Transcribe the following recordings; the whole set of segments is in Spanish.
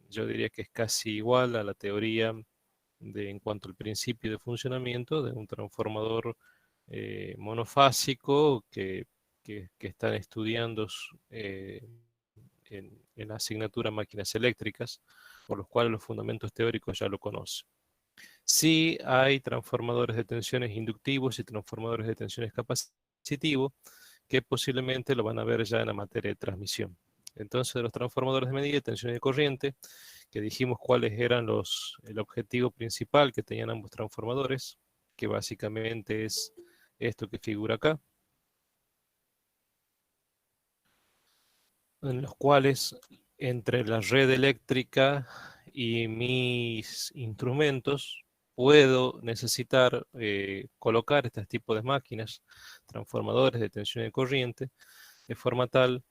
yo diría que es casi igual a la teoría en cuanto al principio de funcionamiento de un transformador monofásico que están estudiando en la asignatura máquinas eléctricas, por los cuales los fundamentos teóricos ya lo conocen. Sí hay transformadores de tensiones inductivos y transformadores de tensiones capacitivos que posiblemente lo van a ver ya en la materia de transmisión. Entonces, de los transformadores de medida de tensión y de corriente, que dijimos cuáles eran el objetivo principal que tenían ambos transformadores, que básicamente es esto que figura acá, en los cuales entre la red eléctrica y mis instrumentos puedo necesitar colocar este tipo de máquinas, transformadores de tensión y de corriente, de forma tal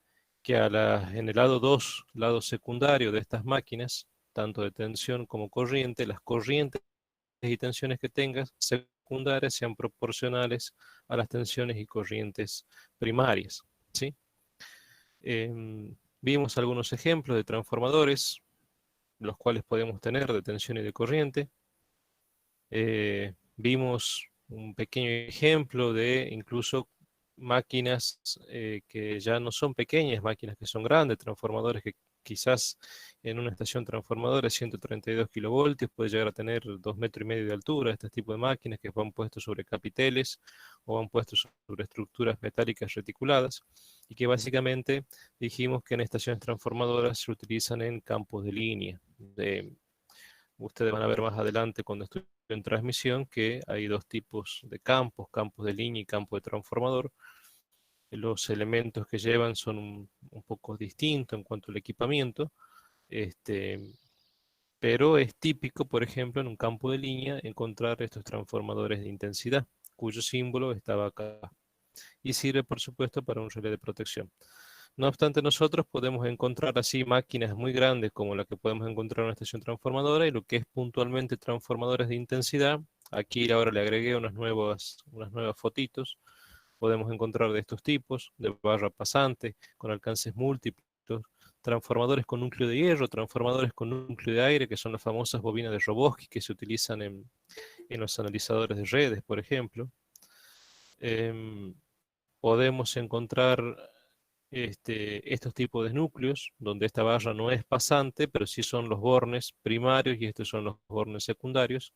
que en el lado 2, lado secundario de estas máquinas, tanto de tensión como corriente, las corrientes y tensiones que tengas secundarias sean proporcionales a las tensiones y corrientes primarias, ¿sí? Vimos algunos ejemplos de transformadores, los cuales podemos tener de tensión y de corriente. Vimos un pequeño ejemplo de incluso máquinas que ya no son pequeñas, máquinas que son grandes, transformadores que quizás en una estación transformadora de 132 kilovoltios puede llegar a tener 2,5 metros de altura. Este tipo de máquinas que van puestos sobre capiteles o van puestos sobre estructuras metálicas reticuladas y que básicamente dijimos que en estaciones transformadoras se utilizan en campos de línea. Ustedes van a ver más adelante cuando estudien en transmisión que hay dos tipos de campos, campos de línea y campo de transformador. Los elementos que llevan son un poco distintos en cuanto al equipamiento, pero es típico, por ejemplo, en un campo de línea encontrar estos transformadores de intensidad, cuyo símbolo estaba acá, y sirve, por supuesto, para un relé de protección. No obstante, nosotros podemos encontrar así máquinas muy grandes como la que podemos encontrar en una estación transformadora y lo que es puntualmente transformadores de intensidad. Aquí ahora le agregué unas nuevas fotitos. Podemos encontrar de estos tipos, de barra pasante, con alcances múltiples, transformadores con núcleo de hierro, transformadores con núcleo de aire, que son las famosas bobinas de Rogowski que se utilizan en los analizadores de redes, por ejemplo. Em, Podemos encontrar estos tipos de núcleos, donde esta barra no es pasante, pero sí son los bornes primarios y estos son los bornes secundarios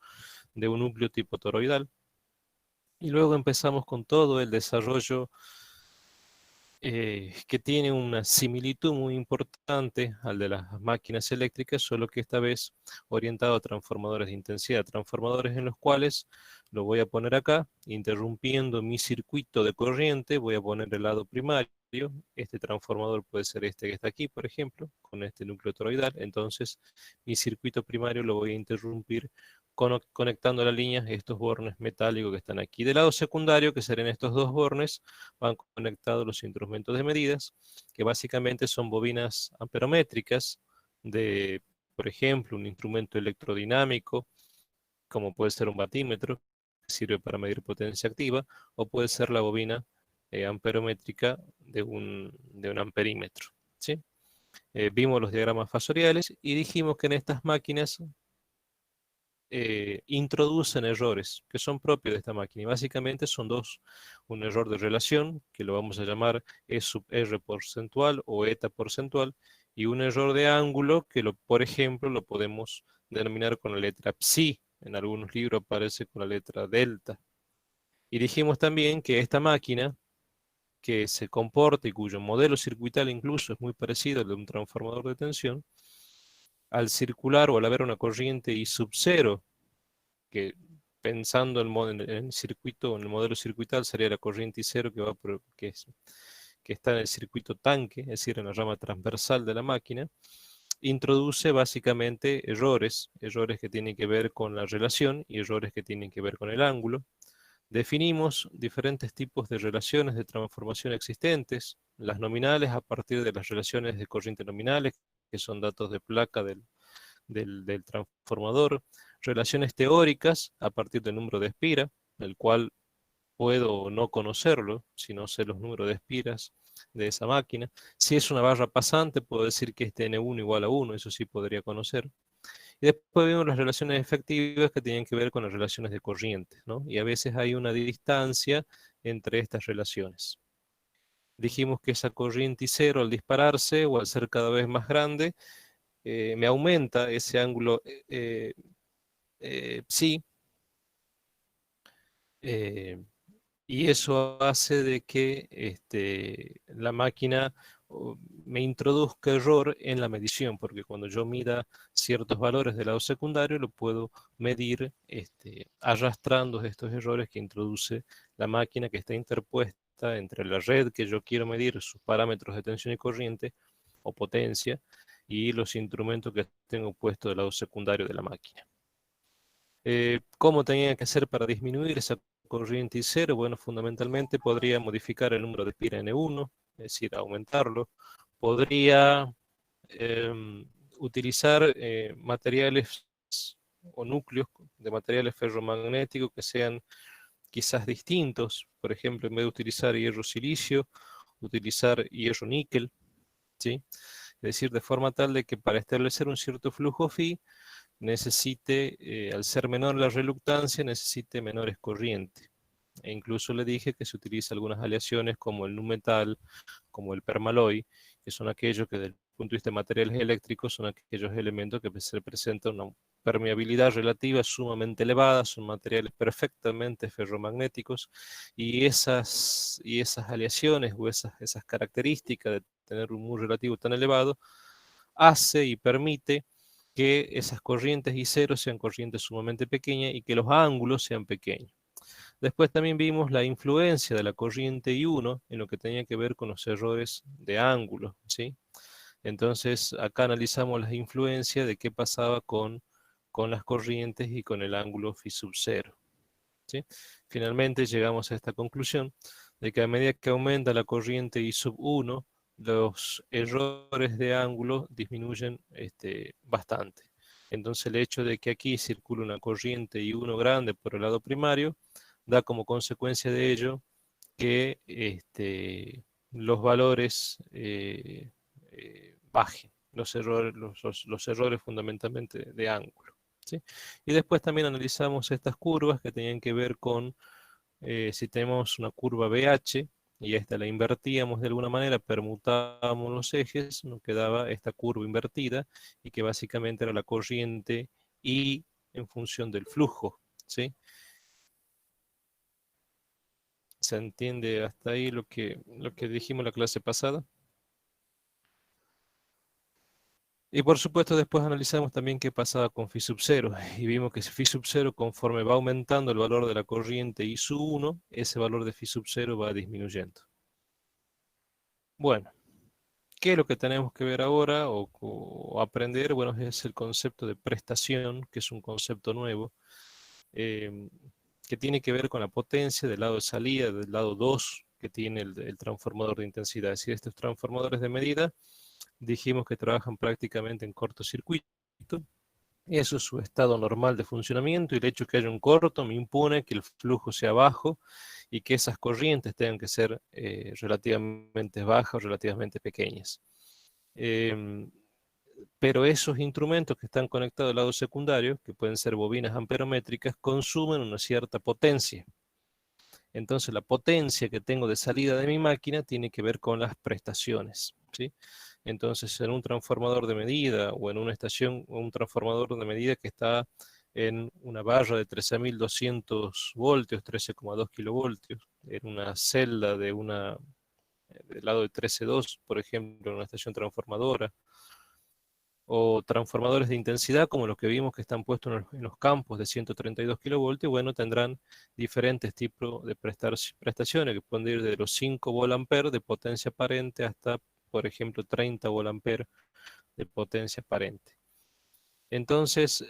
de un núcleo tipo toroidal. Y luego empezamos con todo el desarrollo que tiene una similitud muy importante al de las máquinas eléctricas, solo que esta vez orientado a transformadores de intensidad, transformadores en los cuales lo voy a poner acá, interrumpiendo mi circuito de corriente, voy a poner el lado primario. Este transformador puede ser este que está aquí, por ejemplo, con este núcleo toroidal. Entonces, mi circuito primario lo voy a interrumpir conectando a la línea estos bornes metálicos que están aquí. Del lado secundario, que serían estos dos bornes, van conectados los instrumentos de medidas, que básicamente son bobinas amperométricas de, por ejemplo, un instrumento electrodinámico, como puede ser un batímetro, que sirve para medir potencia activa, o puede ser la bobina amperométrica de un amperímetro, ¿sí? Vimos los diagramas fasoriales y dijimos que en estas máquinas introducen errores que son propios de esta máquina. Y básicamente son dos. Un error de relación, que lo vamos a llamar E sub R porcentual o eta porcentual, y un error de ángulo, que por ejemplo lo podemos denominar con la letra psi. En algunos libros aparece con la letra delta. Y dijimos también que esta máquina, que se comporta y cuyo modelo circuital incluso es muy parecido al de un transformador de tensión, al circular o al haber una corriente I sub 0, que pensando en el circuito, en el modelo circuital, sería la corriente I0 que está en el circuito tanque, es decir, en la rama transversal de la máquina, introduce básicamente errores que tienen que ver con la relación y errores que tienen que ver con el ángulo. Definimos diferentes tipos de relaciones de transformación existentes, las nominales a partir de las relaciones de corriente nominales, que son datos de placa del transformador, relaciones teóricas a partir del número de Spira, el cual puedo no conocerlo si no sé los números de espiras de esa máquina. Si es una barra pasante, puedo decir que este N1 igual a 1, eso sí podría conocer. Y después vemos las relaciones efectivas que tienen que ver con las relaciones de corriente, ¿no? Y a veces hay una distancia entre estas relaciones. Dijimos que esa corriente I0 al dispararse o al ser cada vez más grande, me aumenta ese ángulo psi, eh, y eso hace de que la máquina me introduzca error en la medición, porque cuando yo mida ciertos valores del lado secundario, lo puedo medir arrastrando estos errores que introduce la máquina que está interpuesta entre la red que yo quiero medir, sus parámetros de tensión y corriente o potencia, y los instrumentos que tengo puestos del lado secundario de la máquina. ¿Cómo tenía que hacer para disminuir esa corriente I0? Bueno, fundamentalmente podría modificar el número de pi N1, es decir, aumentarlo. Podría utilizar materiales o núcleos de materiales ferromagnéticos que sean quizás distintos. Por ejemplo, en vez de utilizar hierro silicio, utilizar hierro níquel, ¿sí? Es decir, de forma tal de que para establecer un cierto flujo phi, necesite, al ser menor la reluctancia, necesite menores corrientes. E incluso le dije que se utilizan algunas aleaciones como el nu-metal, como el permaloy, que son aquellos que desde el punto de vista de materiales eléctricos son aquellos elementos que se presentan una permeabilidad relativa sumamente elevada, son materiales perfectamente ferromagnéticos, y esas aleaciones o esas características de tener un mu relativo tan elevado hace y permite que esas corrientes I0 sean corrientes sumamente pequeñas y que los ángulos sean pequeños. Después también vimos la influencia de la corriente I1 en lo que tenía que ver con los errores de ángulo, ¿sí? Entonces, acá analizamos las influencias de qué pasaba con las corrientes y con el ángulo phi sub 0, ¿sí? Finalmente llegamos a esta conclusión de que a medida que aumenta la corriente I sub 1, los errores de ángulo disminuyen bastante. Entonces el hecho de que aquí circule una corriente I1 grande por el lado primario, da como consecuencia de ello que los valores bajen, los errores fundamentalmente de ángulo, ¿sí? Y después también analizamos estas curvas que tenían que ver con si tenemos una curva BH y esta la invertíamos de alguna manera, permutábamos los ejes, nos quedaba esta curva invertida y que básicamente era la corriente I en función del flujo, ¿sí? ¿Se entiende hasta ahí lo que dijimos la clase pasada? Y por supuesto después analizamos también qué pasaba con phi sub 0 y vimos que phi sub 0 conforme va aumentando el valor de la corriente I sub 1, ese valor de phi sub 0 va disminuyendo. Bueno, ¿qué es lo que tenemos que ver ahora o aprender? Bueno, es el concepto de prestación, que es un concepto nuevo, eh, que tiene que ver con la potencia del lado de salida, del lado 2 que tiene el transformador de intensidad. Es decir, estos transformadores de medida dijimos que trabajan prácticamente en cortocircuito. Eso es su estado normal de funcionamiento, y el hecho de que haya un corto me impone que el flujo sea bajo y que esas corrientes tengan que ser relativamente bajas o relativamente pequeñas. Em, pero esos instrumentos que están conectados al lado secundario, que pueden ser bobinas amperométricas, consumen una cierta potencia. Entonces la potencia que tengo de salida de mi máquina tiene que ver con las prestaciones, ¿sí? Entonces en un transformador de medida o en una estación, un transformador de medida que está en una barra de 13.200 voltios, 13,2 kilovoltios, en una celda del lado de 13,2, por ejemplo, en una estación transformadora, o transformadores de intensidad como los que vimos que están puestos en los campos de 132 kilovoltios, bueno, tendrán diferentes tipos de prestaciones que pueden ir de los 5 volt de potencia aparente hasta, por ejemplo, 30 volt de potencia aparente. Entonces,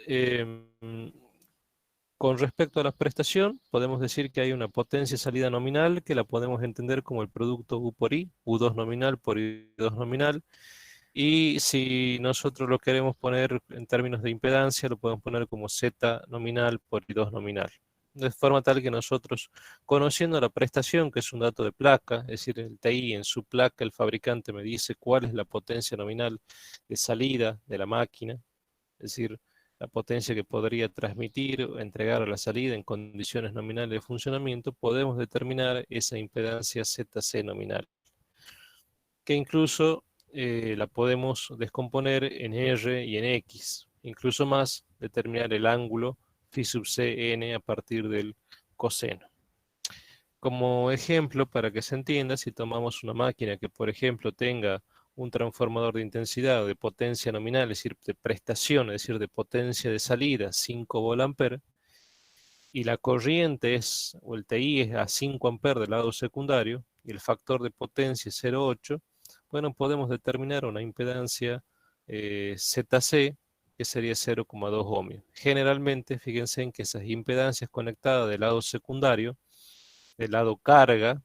con respecto a la prestación, podemos decir que hay una potencia salida nominal que la podemos entender como el producto U por I, U2 nominal por I2 nominal. Y si nosotros lo queremos poner en términos de impedancia, lo podemos poner como Z nominal por I2 nominal. De forma tal que nosotros, conociendo la prestación, que es un dato de placa, es decir, el TI en su placa, el fabricante me dice cuál es la potencia nominal de salida de la máquina, es decir, la potencia que podría transmitir o entregar a la salida en condiciones nominales de funcionamiento, podemos determinar esa impedancia ZC nominal, que incluso la podemos descomponer en R y en X, incluso más, determinar el ángulo phi sub c n a partir del coseno. Como ejemplo, para que se entienda, si tomamos una máquina que, por ejemplo, tenga un transformador de intensidad o de potencia nominal, es decir, de prestación, es decir, de potencia de salida, 5 volt-ampere, y la corriente es, o el TI es a 5 amperes del lado secundario, y el factor de potencia es 0,8, bueno, podemos determinar una impedancia ZC, que sería 0,2 ohmios. Generalmente, fíjense en que esas impedancias conectadas del lado secundario, del lado carga,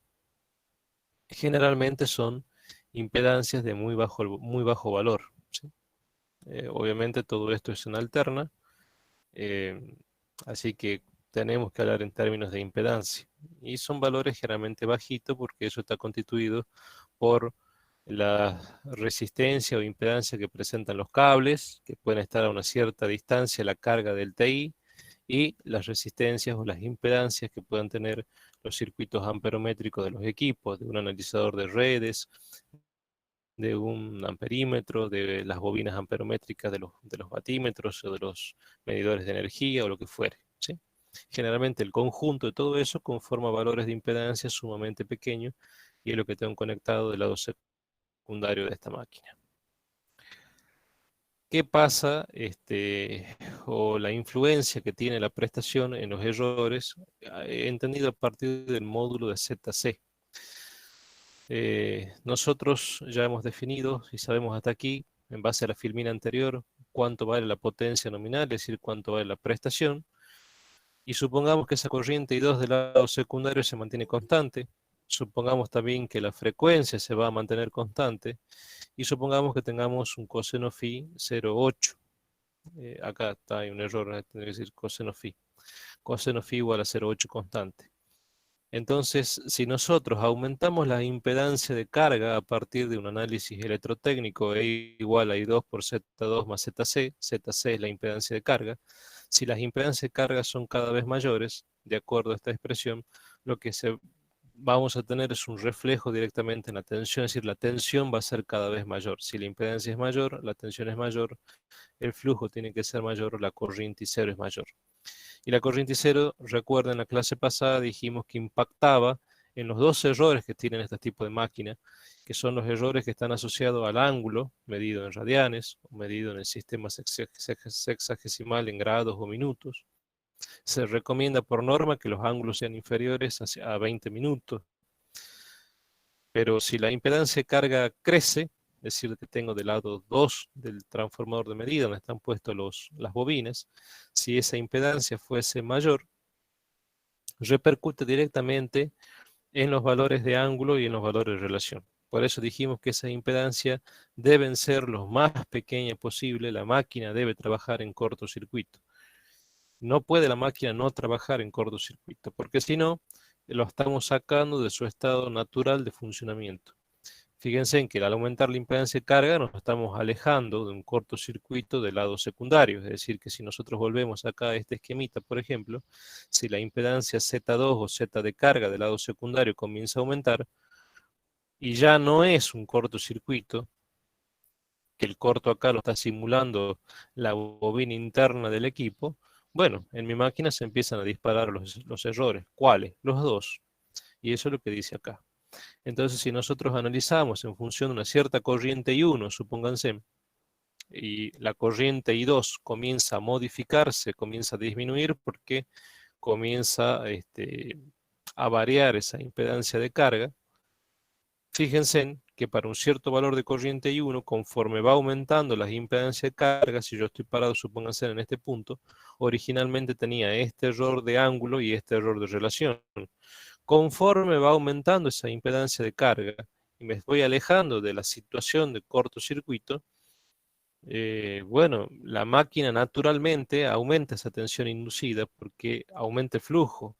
generalmente son impedancias de muy bajo valor, ¿sí? Obviamente todo esto es una alterna, eh, así que tenemos que hablar en términos de impedancia. Y son valores generalmente bajitos porque eso está constituido por la resistencia o impedancia que presentan los cables, que pueden estar a una cierta distancia a la carga del TI, y las resistencias o las impedancias que puedan tener los circuitos amperométricos de los equipos, de un analizador de redes, de un amperímetro, de las bobinas amperométricas de los batímetros o de los medidores de energía o lo que fuere, ¿sí? Generalmente el conjunto de todo eso conforma valores de impedancia sumamente pequeños y es lo que tengo conectado del lado secundario de esta máquina. ¿Qué pasa o la influencia que tiene la prestación en los errores, entendido a partir del módulo de ZC? Nosotros ya hemos definido y sabemos hasta aquí, en base a la filmina anterior, cuánto vale la potencia nominal, es decir, cuánto vale la prestación, y supongamos que esa corriente I2 del lado secundario se mantiene constante, supongamos también que la frecuencia se va a mantener constante, y supongamos que tengamos un coseno phi 0,8. Acá está, hay un error, tendría que decir coseno phi. Coseno phi igual a 0,8 constante. Entonces, si nosotros aumentamos la impedancia de carga a partir de un análisis electrotécnico E igual a I2 por Z2 más ZC, ZC es la impedancia de carga, si las impedancias de carga son cada vez mayores, de acuerdo a esta expresión, lo que vamos a tener es un reflejo directamente en la tensión, es decir, la tensión va a ser cada vez mayor. Si la impedancia es mayor, la tensión es mayor, el flujo tiene que ser mayor, la corriente I0 es mayor. Y la corriente I0, recuerden, en la clase pasada dijimos que impactaba en los dos errores que tienen este tipo de máquina, que son los errores que están asociados al ángulo, medido en radianes, o medido en el sistema sexagesimal en grados o minutos. Se recomienda por norma que los ángulos sean inferiores a 20 minutos. Pero si la impedancia de carga crece, es decir, que tengo del lado 2 del transformador de medida, donde están puestas las bobinas, si esa impedancia fuese mayor, repercute directamente en los valores de ángulo y en los valores de relación. Por eso dijimos que esa impedancia deben ser lo más pequeña posible, la máquina debe trabajar en cortocircuito. No puede la máquina no trabajar en cortocircuito, porque si no, lo estamos sacando de su estado natural de funcionamiento. Fíjense en que al aumentar la impedancia de carga nos estamos alejando de un cortocircuito del lado secundario, es decir, que si nosotros volvemos acá a este esquemita, por ejemplo, si la impedancia Z2 o Z de carga del lado secundario comienza a aumentar y ya no es un cortocircuito, que el corto acá lo está simulando la bobina interna del equipo, bueno, en mi máquina se empiezan a disparar los errores. ¿Cuáles? Los dos. Y eso es lo que dice acá. Entonces, si nosotros analizamos en función de una cierta corriente I1, supónganse, y la corriente I2 comienza a modificarse, comienza a disminuir porque comienza a variar esa impedancia de carga, fíjense que para un cierto valor de corriente I1, conforme va aumentando las impedancias de carga, si yo estoy parado, supónganse en este punto, originalmente tenía este error de ángulo y este error de relación. Conforme va aumentando esa impedancia de carga y me voy alejando de la situación de cortocircuito, Bueno, la máquina naturalmente aumenta esa tensión inducida porque aumenta el flujo.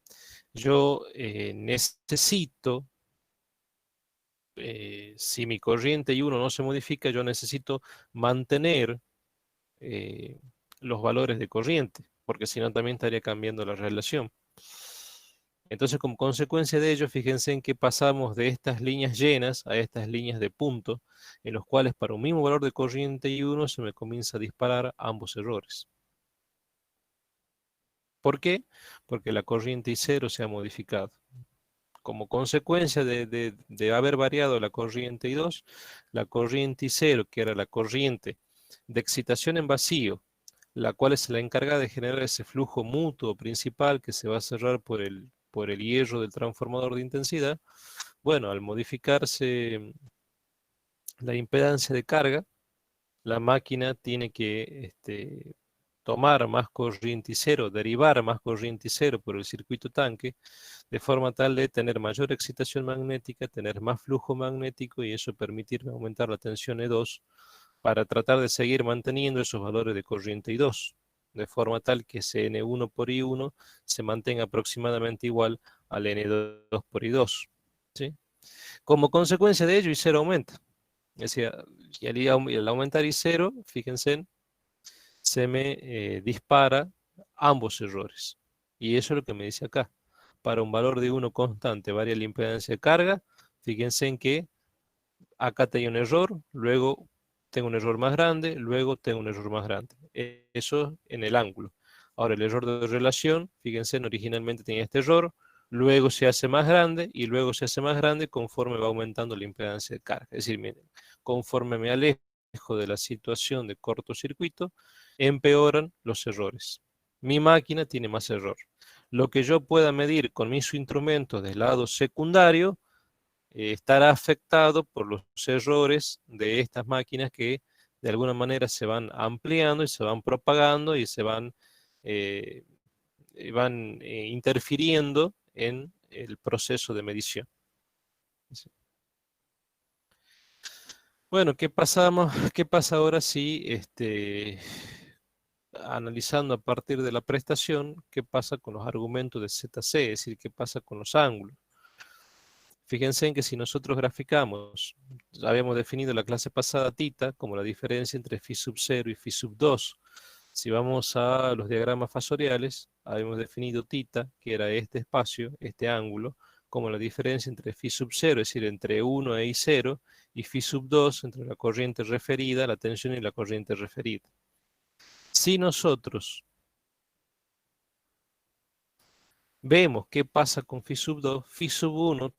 Yo necesito, si mi corriente I1 no se modifica, yo necesito mantener eh, los valores de corriente, porque si no también estaría cambiando la relación. Entonces, como consecuencia de ello, fíjense en que pasamos de estas líneas llenas a estas líneas de punto, en los cuales para un mismo valor de corriente I1 se me comienza a disparar ambos errores. ¿Por qué? Porque la corriente I0 se ha modificado. Como consecuencia de haber variado la corriente I2, la corriente I0, que era la corriente de excitación en vacío, la cual es la encargada de generar ese flujo mutuo principal que se va a cerrar por el hierro del transformador de intensidad. Bueno, al modificarse la impedancia de carga, la máquina tiene que tomar más corriente cero, derivar más corriente cero por el circuito tanque, de forma tal de tener mayor excitación magnética, tener más flujo magnético y eso permitirme aumentar la tensión E2 para tratar de seguir manteniendo esos valores de corriente I2, de forma tal que ese N1 por I1 se mantenga aproximadamente igual al N2 por I2. ¿Sí? Como consecuencia de ello, I0 aumenta. Es decir, y al aumentar I0, fíjense, se me dispara ambos errores. Y eso es lo que me dice acá. Para un valor de 1 constante varía la impedancia de carga. Fíjense en que acá tengo un error, luego tengo un error más grande, luego tengo un error más grande. Eso en el ángulo. Ahora el error de relación, fíjense, originalmente tenía este error, luego se hace más grande y luego se hace más grande conforme va aumentando la impedancia de carga. Es decir, miren, conforme me alejo de la situación de cortocircuito, empeoran los errores. Mi máquina tiene más error. Lo que yo pueda medir con mis instrumentos del lado secundario estará afectado por los errores de estas máquinas que de alguna manera se van ampliando y se van propagando y se eh, van interfiriendo en el proceso de medición. Bueno, ¿qué pasa ahora si, analizando a partir de la prestación, qué pasa con los argumentos de ZC, es decir, qué pasa con los ángulos? Fíjense en que si nosotros graficamos, habíamos definido la clase pasada θ como la diferencia entre phi sub 0 y phi sub 2. Si vamos a los diagramas fasoriales, habíamos definido θ, que era este espacio, este ángulo, como la diferencia entre phi sub 0, es decir, entre 1 e I0, y phi sub 2, entre la corriente referida, la tensión y la corriente referida. Si nosotros vemos qué pasa con phi sub 2, phi sub 1,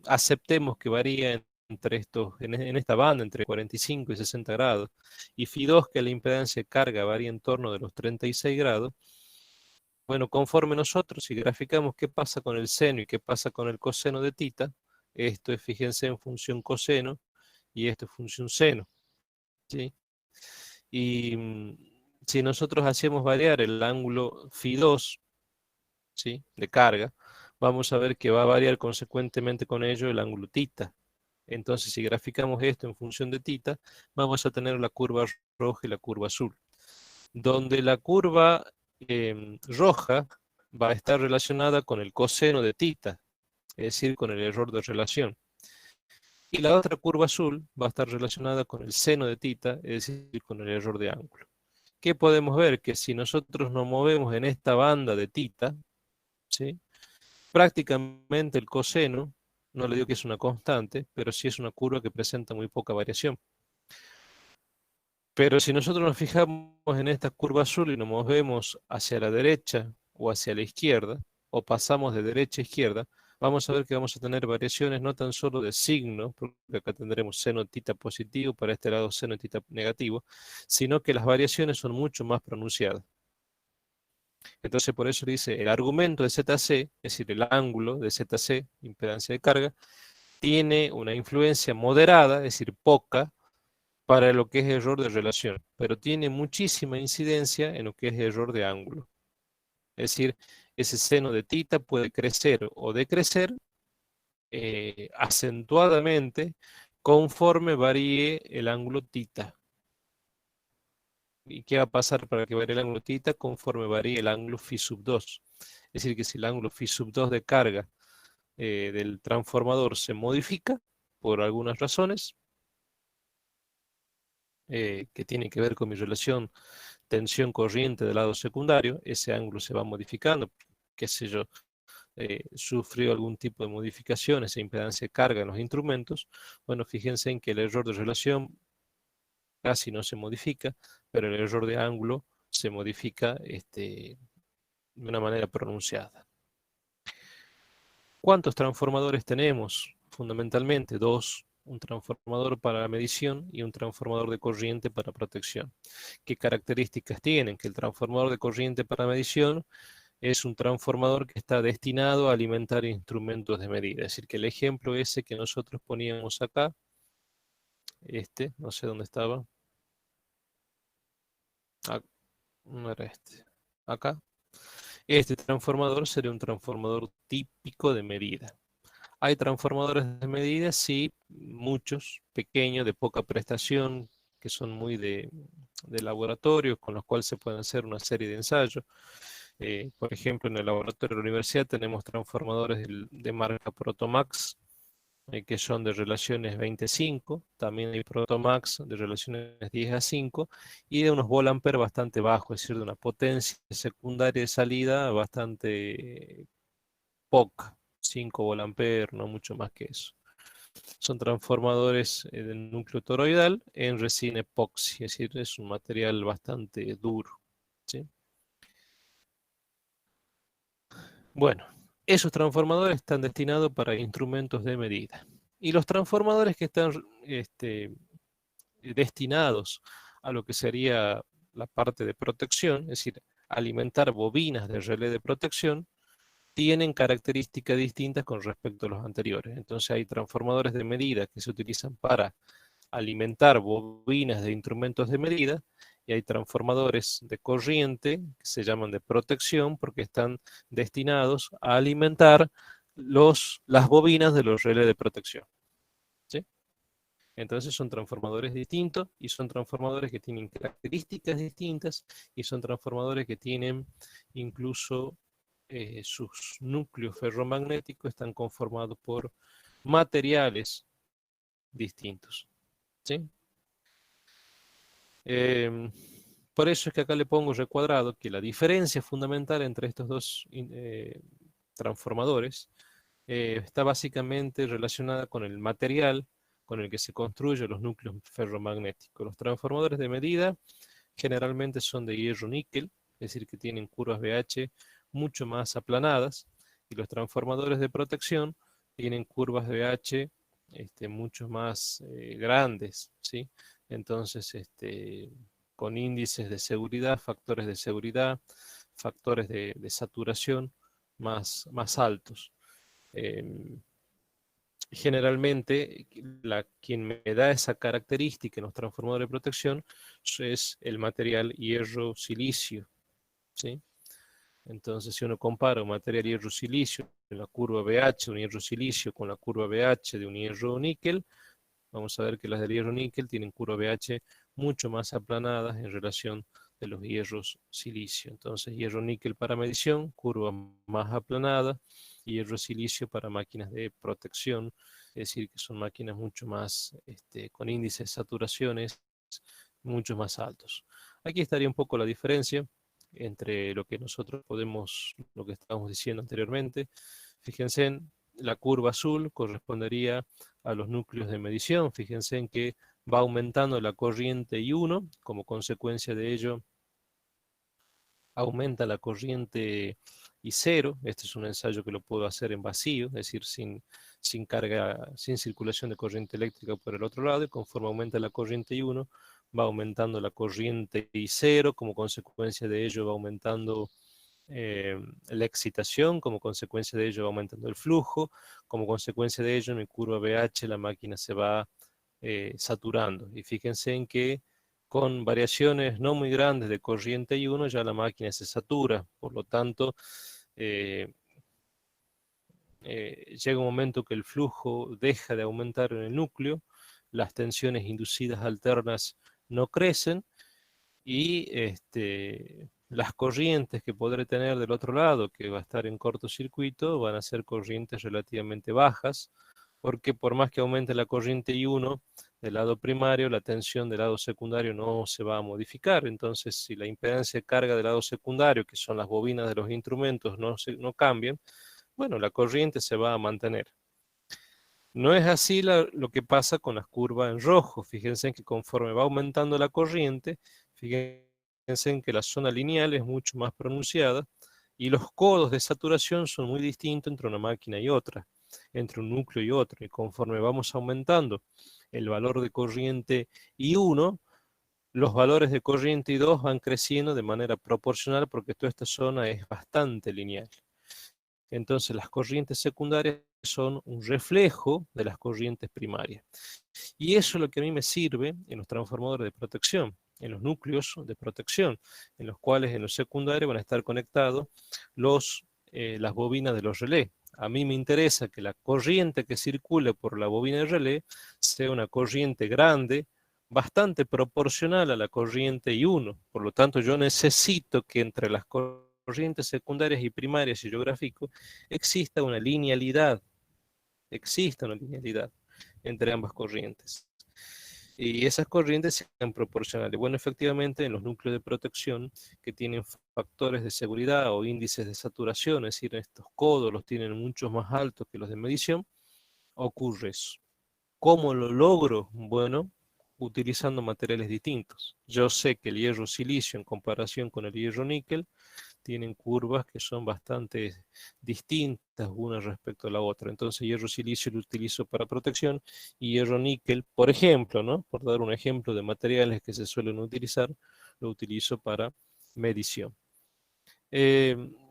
aceptemos que varía entre en esta banda, entre 45 y 60 grados, y phi 2, que la impedancia de carga varía en torno de los 36 grados. Bueno, conforme nosotros, si graficamos qué pasa con el seno y qué pasa con el coseno de θ, esto es, fíjense, en función coseno y esto es función seno, ¿sí? Y si nosotros hacemos variar el ángulo phi 2, ¿sí?, de carga, vamos a ver que va a variar consecuentemente con ello el ángulo θ. Entonces, si graficamos esto en función de θ, vamos a tener la curva roja y la curva azul, donde la curva roja va a estar relacionada con el coseno de θ, es decir, con el error de relación. Y la otra curva azul va a estar relacionada con el seno de θ, es decir, con el error de ángulo. ¿Qué podemos ver? Que si nosotros nos movemos en esta banda de θ, ¿sí?, prácticamente el coseno, no le digo que es una constante, pero sí es una curva que presenta muy poca variación. Pero si nosotros nos fijamos en esta curva azul y nos movemos hacia la derecha o hacia la izquierda, o pasamos de derecha a izquierda, vamos a ver que vamos a tener variaciones no tan solo de signo, porque acá tendremos seno θ positivo, para este lado seno θ negativo, sino que las variaciones son mucho más pronunciadas. Entonces, por eso dice, el argumento de ZC, es decir, el ángulo de ZC, impedancia de carga, tiene una influencia moderada, es decir, poca, para lo que es error de relación, pero tiene muchísima incidencia en lo que es error de ángulo. Es decir, ese seno de θ puede crecer o decrecer acentuadamente conforme varíe el ángulo θ. ¿Y qué va a pasar para que varíe el ángulo θ? Conforme varíe el ángulo phi sub 2. Es decir, que si el ángulo phi sub 2 de carga del transformador se modifica por algunas razones, que tienen que ver con mi relación tensión-corriente del lado secundario, ese ángulo se va modificando, qué sé yo, sufrió algún tipo de modificación, esa impedancia de carga en los instrumentos. Bueno, fíjense en que el error de relación casi no se modifica, pero el error de ángulo se modifica de una manera pronunciada. ¿Cuántos transformadores tenemos? Fundamentalmente dos, un transformador para la medición y un transformador de corriente para protección. ¿Qué características tienen? Que el transformador de corriente para medición es un transformador que está destinado a alimentar instrumentos de medida. Es decir, que el ejemplo ese que nosotros poníamos acá, no sé dónde estaba, no era acá. Este transformador sería un transformador típico de medida. Hay transformadores de medida, sí, muchos, pequeños, de poca prestación, que son muy de laboratorio, con los cuales se pueden hacer una serie de ensayos. Por ejemplo, en el laboratorio de la universidad tenemos transformadores de marca Protomax, que son de relaciones 20-5, también hay Protomax de relaciones 10-5, y de unos volt-ampere bastante bajos, es decir, de una potencia secundaria de salida bastante poca, 5 volt-ampere, no mucho más que eso. Son transformadores de núcleo toroidal en resina epoxi, es decir, es un material bastante duro, ¿sí? Bueno, esos transformadores están destinados para instrumentos de medida. Y los transformadores que están destinados a lo que sería la parte de protección, es decir, alimentar bobinas de relé de protección, tienen características distintas con respecto a los anteriores. Entonces hay transformadores de medida que se utilizan para alimentar bobinas de instrumentos de medida, y hay transformadores de corriente que se llaman de protección porque están destinados a alimentar las bobinas de los relés de protección, ¿sí? Entonces son transformadores distintos y son transformadores que tienen características distintas y son transformadores que tienen incluso sus núcleos ferromagnéticos están conformados por materiales distintos, ¿sí? Em, por eso es que acá le pongo recuadrado que la diferencia fundamental entre estos dos transformadores está básicamente relacionada con el material con el que se construyen los núcleos ferromagnéticos. Los transformadores de medida generalmente son de hierro-níquel, es decir, que tienen curvas BH mucho más aplanadas, y los transformadores de protección tienen curvas BH mucho más grandes, ¿sí? Entonces, con índices de seguridad, factores de saturación más altos. Generalmente, quien me da esa característica en los transformadores de protección es el material hierro-silicio, ¿sí? Entonces, si uno compara un material hierro-silicio en la curva BH de un hierro-silicio con la curva BH de un hierro-níquel, vamos a ver que las del hierro-níquel tienen curva BH mucho más aplanadas en relación de los hierros silicio. Entonces, hierro-níquel para medición, curva más aplanada, y hierro-silicio para máquinas de protección, es decir, que son máquinas mucho más, con índices de saturaciones mucho más altos. Aquí estaría un poco la diferencia entre lo que lo que estábamos diciendo anteriormente. Fíjense en la curva azul correspondería a los núcleos de medición. Fíjense en que va aumentando la corriente I1, como consecuencia de ello aumenta la corriente I0. Este es un ensayo que lo puedo hacer en vacío, es decir, sin carga, sin circulación de corriente eléctrica por el otro lado, y conforme aumenta la corriente I1, va aumentando la corriente I0, como consecuencia de ello va aumentando la excitación, como consecuencia de ello va aumentando el flujo, como consecuencia de ello en mi curva BH la máquina se va saturando. Y fíjense en que con variaciones no muy grandes de corriente I1 ya la máquina se satura, por lo tanto llega un momento que el flujo deja de aumentar en el núcleo, las tensiones inducidas alternas no crecen y las corrientes que podré tener del otro lado, que va a estar en cortocircuito, van a ser corrientes relativamente bajas, porque por más que aumente la corriente I1 del lado primario, la tensión del lado secundario no se va a modificar. Entonces, si la impedancia de carga del lado secundario, que son las bobinas de los instrumentos, no cambian, bueno, la corriente se va a mantener. No es así lo que pasa con las curvas en rojo. Fíjense en que conforme va aumentando la corriente, fíjense en que la zona lineal es mucho más pronunciada y los codos de saturación son muy distintos entre una máquina y otra, entre un núcleo y otro. Y conforme vamos aumentando el valor de corriente I1, los valores de corriente I2 van creciendo de manera proporcional porque toda esta zona es bastante lineal. Entonces las corrientes secundarias son un reflejo de las corrientes primarias. Y eso es lo que a mí me sirve en los transformadores de protección, en los núcleos de protección, en los cuales en los secundarios van a estar conectados las bobinas de los relés. A mí me interesa que la corriente que circule por la bobina de relé sea una corriente grande, bastante proporcional a la corriente I1. Por lo tanto, yo necesito que entre las corrientes secundarias y primarias, y yo grafico, exista una linealidad entre ambas corrientes. Y esas corrientes sean proporcionales. Bueno, efectivamente, en los núcleos de protección que tienen factores de seguridad o índices de saturación, es decir, estos codos los tienen mucho más altos que los de medición, ocurre eso. ¿Cómo lo logro? Bueno, utilizando materiales distintos. Yo sé que el hierro silicio en comparación con el hierro níquel tienen curvas que son bastante distintas una respecto a la otra. Entonces, hierro silicio lo utilizo para protección y hierro níquel, por ejemplo, ¿no? Por dar un ejemplo de materiales que se suelen utilizar, lo utilizo para medición.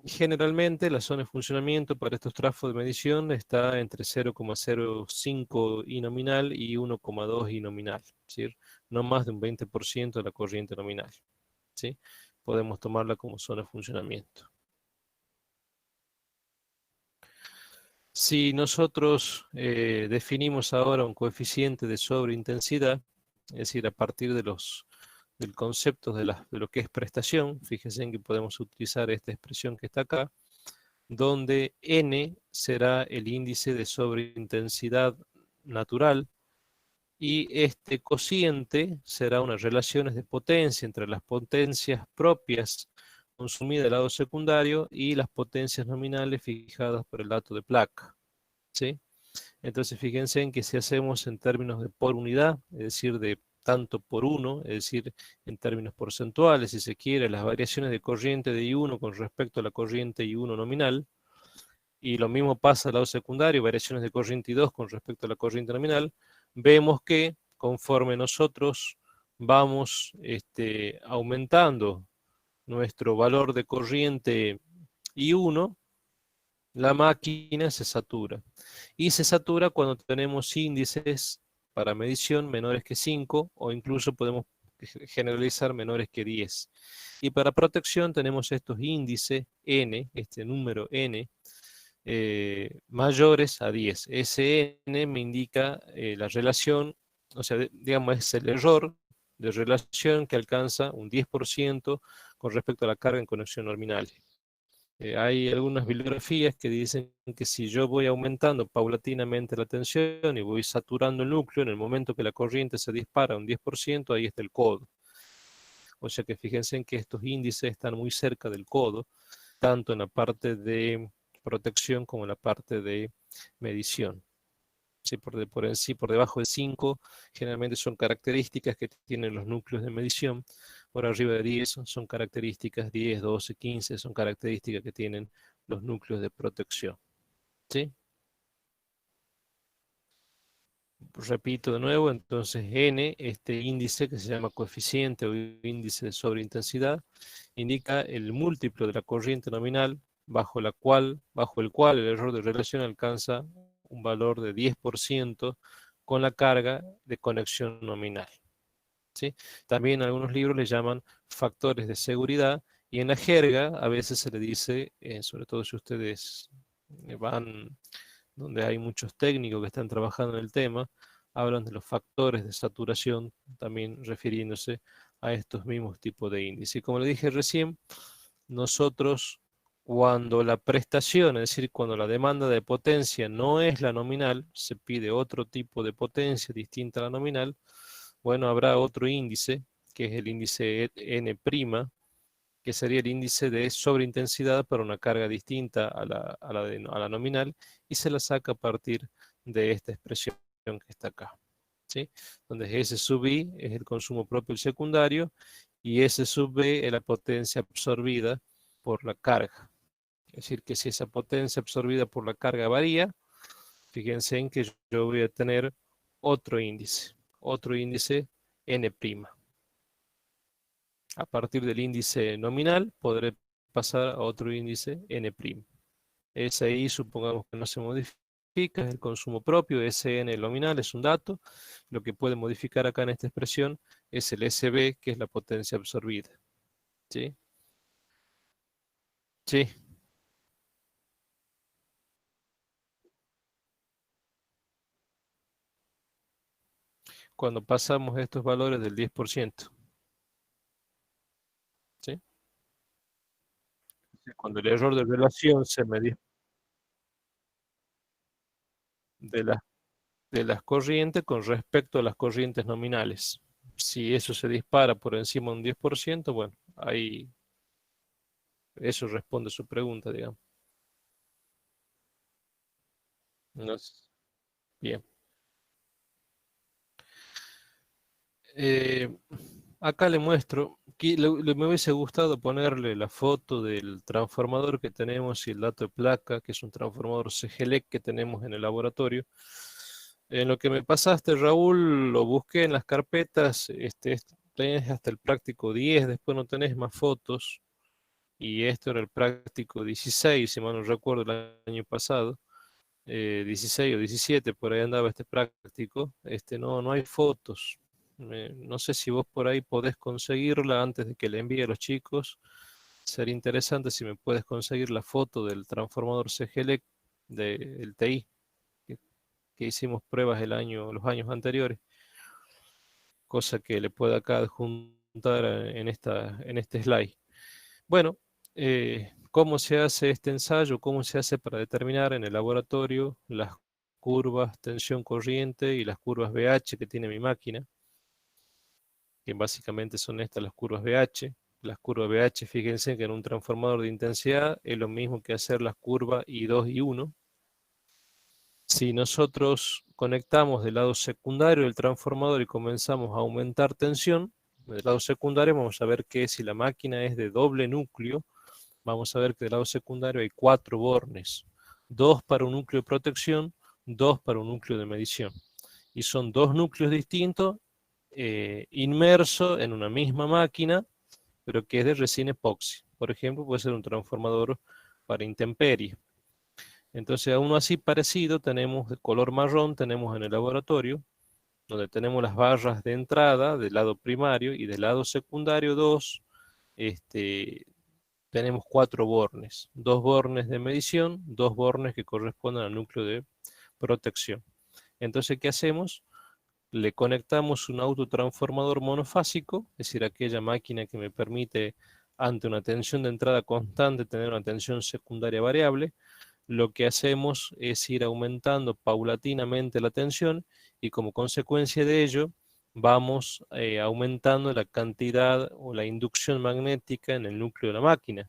Generalmente la zona de funcionamiento para estos trafos de medición está entre 0,05 I nominal y 1,2 I nominal, ¿sí? No más de un 20% de la corriente nominal, ¿sí? Podemos tomarla como zona de funcionamiento. Si nosotros definimos ahora un coeficiente de sobreintensidad, es decir, a partir del concepto de lo que es prestación, fíjense en que podemos utilizar esta expresión que está acá, donde N será el índice de sobreintensidad natural y este cociente será unas relaciones de potencia entre las potencias propias consumidas del lado secundario y las potencias nominales fijadas por el dato de Planck, ¿sí? Entonces fíjense en que si hacemos en términos de por unidad, es decir, de tanto por uno, es decir, en términos porcentuales, si se quiere, las variaciones de corriente de I1 con respecto a la corriente I1 nominal, y lo mismo pasa al lado secundario, variaciones de corriente I2 con respecto a la corriente nominal, vemos que conforme nosotros vamos aumentando nuestro valor de corriente I1, la máquina se satura. Y se satura cuando tenemos índices para medición menores que 5 o incluso podemos generalizar menores que 10. Y para protección tenemos estos índices N, este número N, mayores a 10. Ese N me indica la relación, o sea, digamos, es el error de relación que alcanza un 10% con respecto a la carga en conexión nominal. Hay algunas bibliografías que dicen que si yo voy aumentando paulatinamente la tensión y voy saturando el núcleo, en el momento que la corriente se dispara un 10%, ahí está el codo. O sea que fíjense en que estos índices están muy cerca del codo, tanto en la parte de protección como en la parte de medición. Sí, por debajo de 5, generalmente son características que tienen los núcleos de medición. Por arriba de 10 son características, 10, 12, 15 son características que tienen los núcleos de protección. ¿Sí? Repito de nuevo, entonces N, este índice que se llama coeficiente o índice de sobreintensidad, indica el múltiplo de la corriente nominal bajo el cual el error de relación alcanza un valor de 10% con la carga de conexión nominal, ¿sí? También algunos libros le llaman factores de seguridad y en la jerga a veces se le dice, sobre todo si ustedes van donde hay muchos técnicos que están trabajando en el tema, hablan de los factores de saturación, también refiriéndose a estos mismos tipos de índices. Y como le dije recién, nosotros cuando la prestación, es decir, cuando la demanda de potencia no es la nominal, se pide otro tipo de potencia distinta a la nominal, bueno, habrá otro índice, que es el índice N', que sería el índice de sobreintensidad para una carga distinta a la nominal, y se la saca a partir de esta expresión que está acá, ¿sí? Donde S sub I es el consumo propio y secundario, y S sub B es la potencia absorbida por la carga. Es decir, que si esa potencia absorbida por la carga varía, fíjense en que yo voy a tener otro índice N'. A partir del índice nominal podré pasar a otro índice N'. SI supongamos que no se modifica, es el consumo propio, SN nominal es un dato. Lo que puede modificar acá en esta expresión es el SB, que es la potencia absorbida. ¿Sí? Sí. Cuando pasamos estos valores del 10%. ¿Sí? Cuando el error de relación se me de las de las corrientes con respecto a las corrientes nominales. Si eso se dispara por encima de un 10%, bueno, ahí eso responde a su pregunta, digamos. No sé. Bien. Eh, Acá le muestro, que me hubiese gustado ponerle la foto del transformador que tenemos y el dato de placa, que es un transformador CGLEC que tenemos en el laboratorio. En lo que me pasaste, Raúl, lo busqué en las carpetas, tenés hasta el práctico 10, después no tenés más fotos, y esto era el práctico 16, si mal no recuerdo, el año pasado. 16 o 17, por ahí andaba este práctico. No hay fotos. No sé si vos por ahí podés conseguirla antes de que le envíe a los chicos. Sería interesante si me puedes conseguir la foto del transformador CGLEC del TI, que, que hicimos pruebas los años anteriores, cosa que le pueda acá adjuntar en este slide. Bueno, ¿cómo se hace este ensayo? ¿Cómo se hace para determinar en el laboratorio las curvas tensión corriente y las curvas BH que tiene mi máquina? Que básicamente son estas las curvas BH. Las curvas BH, fíjense que en un transformador de intensidad es lo mismo que hacer las curvas I2 y 1. Si nosotros conectamos del lado secundario del transformador y comenzamos a aumentar tensión, del lado secundario vamos a ver que si la máquina es de doble núcleo, vamos a ver que del lado secundario hay 4 bornes, 2 para un núcleo de protección, 2 para un núcleo de medición. Y son 2 núcleos distintos, inmersos en una misma máquina, pero que es de resina epoxi. Por ejemplo, puede ser un transformador para intemperie. Entonces, a uno así parecido tenemos de color marrón, tenemos en el laboratorio, donde tenemos las barras de entrada del lado primario y del lado secundario 2, tenemos 4 bornes, 2 bornes de medición, 2 bornes que corresponden al núcleo de protección. Entonces, ¿qué hacemos? Le conectamos un autotransformador monofásico, es decir, aquella máquina que me permite, ante una tensión de entrada constante, tener una tensión secundaria variable. Lo que hacemos es ir aumentando paulatinamente la tensión, y como consecuencia de ello vamos aumentando la cantidad o la inducción magnética en el núcleo de la máquina.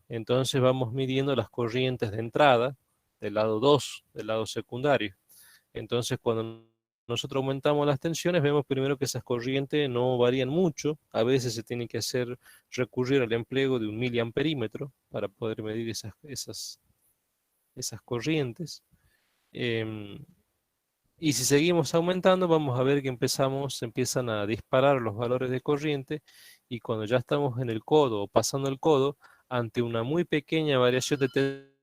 Entonces vamos midiendo las corrientes de entrada del lado 2, del lado secundario. Entonces cuando nosotros aumentamos las tensiones, vemos primero que esas corrientes no varían mucho. A veces se tiene que recurrir al empleo de un miliamperímetro para poder medir esas corrientes. Em, y si seguimos aumentando, vamos a ver que se empiezan a disparar los valores de corriente, y cuando ya estamos en el codo o pasando el codo, ante una muy pequeña variación de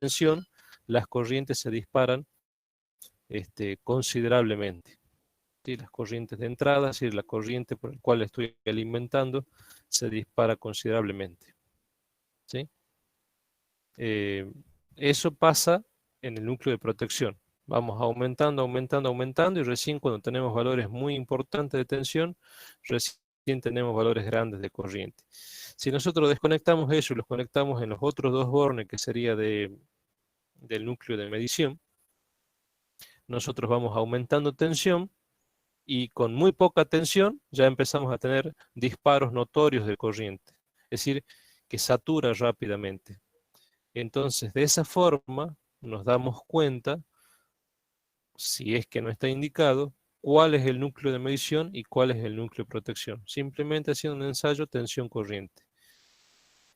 tensión, las corrientes se disparan considerablemente. ¿Sí? Las corrientes de entrada, es decir, la corriente por la cual estoy alimentando, se dispara considerablemente. ¿Sí? Eh, Eso pasa en el núcleo de protección. Vamos aumentando, aumentando, aumentando, y recién cuando tenemos valores muy importantes de tensión, recién tenemos valores grandes de corriente. Si nosotros desconectamos eso y los conectamos en los otros dos bornes, que sería del núcleo de medición, nosotros vamos aumentando tensión y con muy poca tensión ya empezamos a tener disparos notorios de corriente, es decir, que satura rápidamente. Entonces, de esa forma nos damos cuenta, si es que no está indicado, cuál es el núcleo de medición y cuál es el núcleo de protección, simplemente haciendo un ensayo tensión-corriente.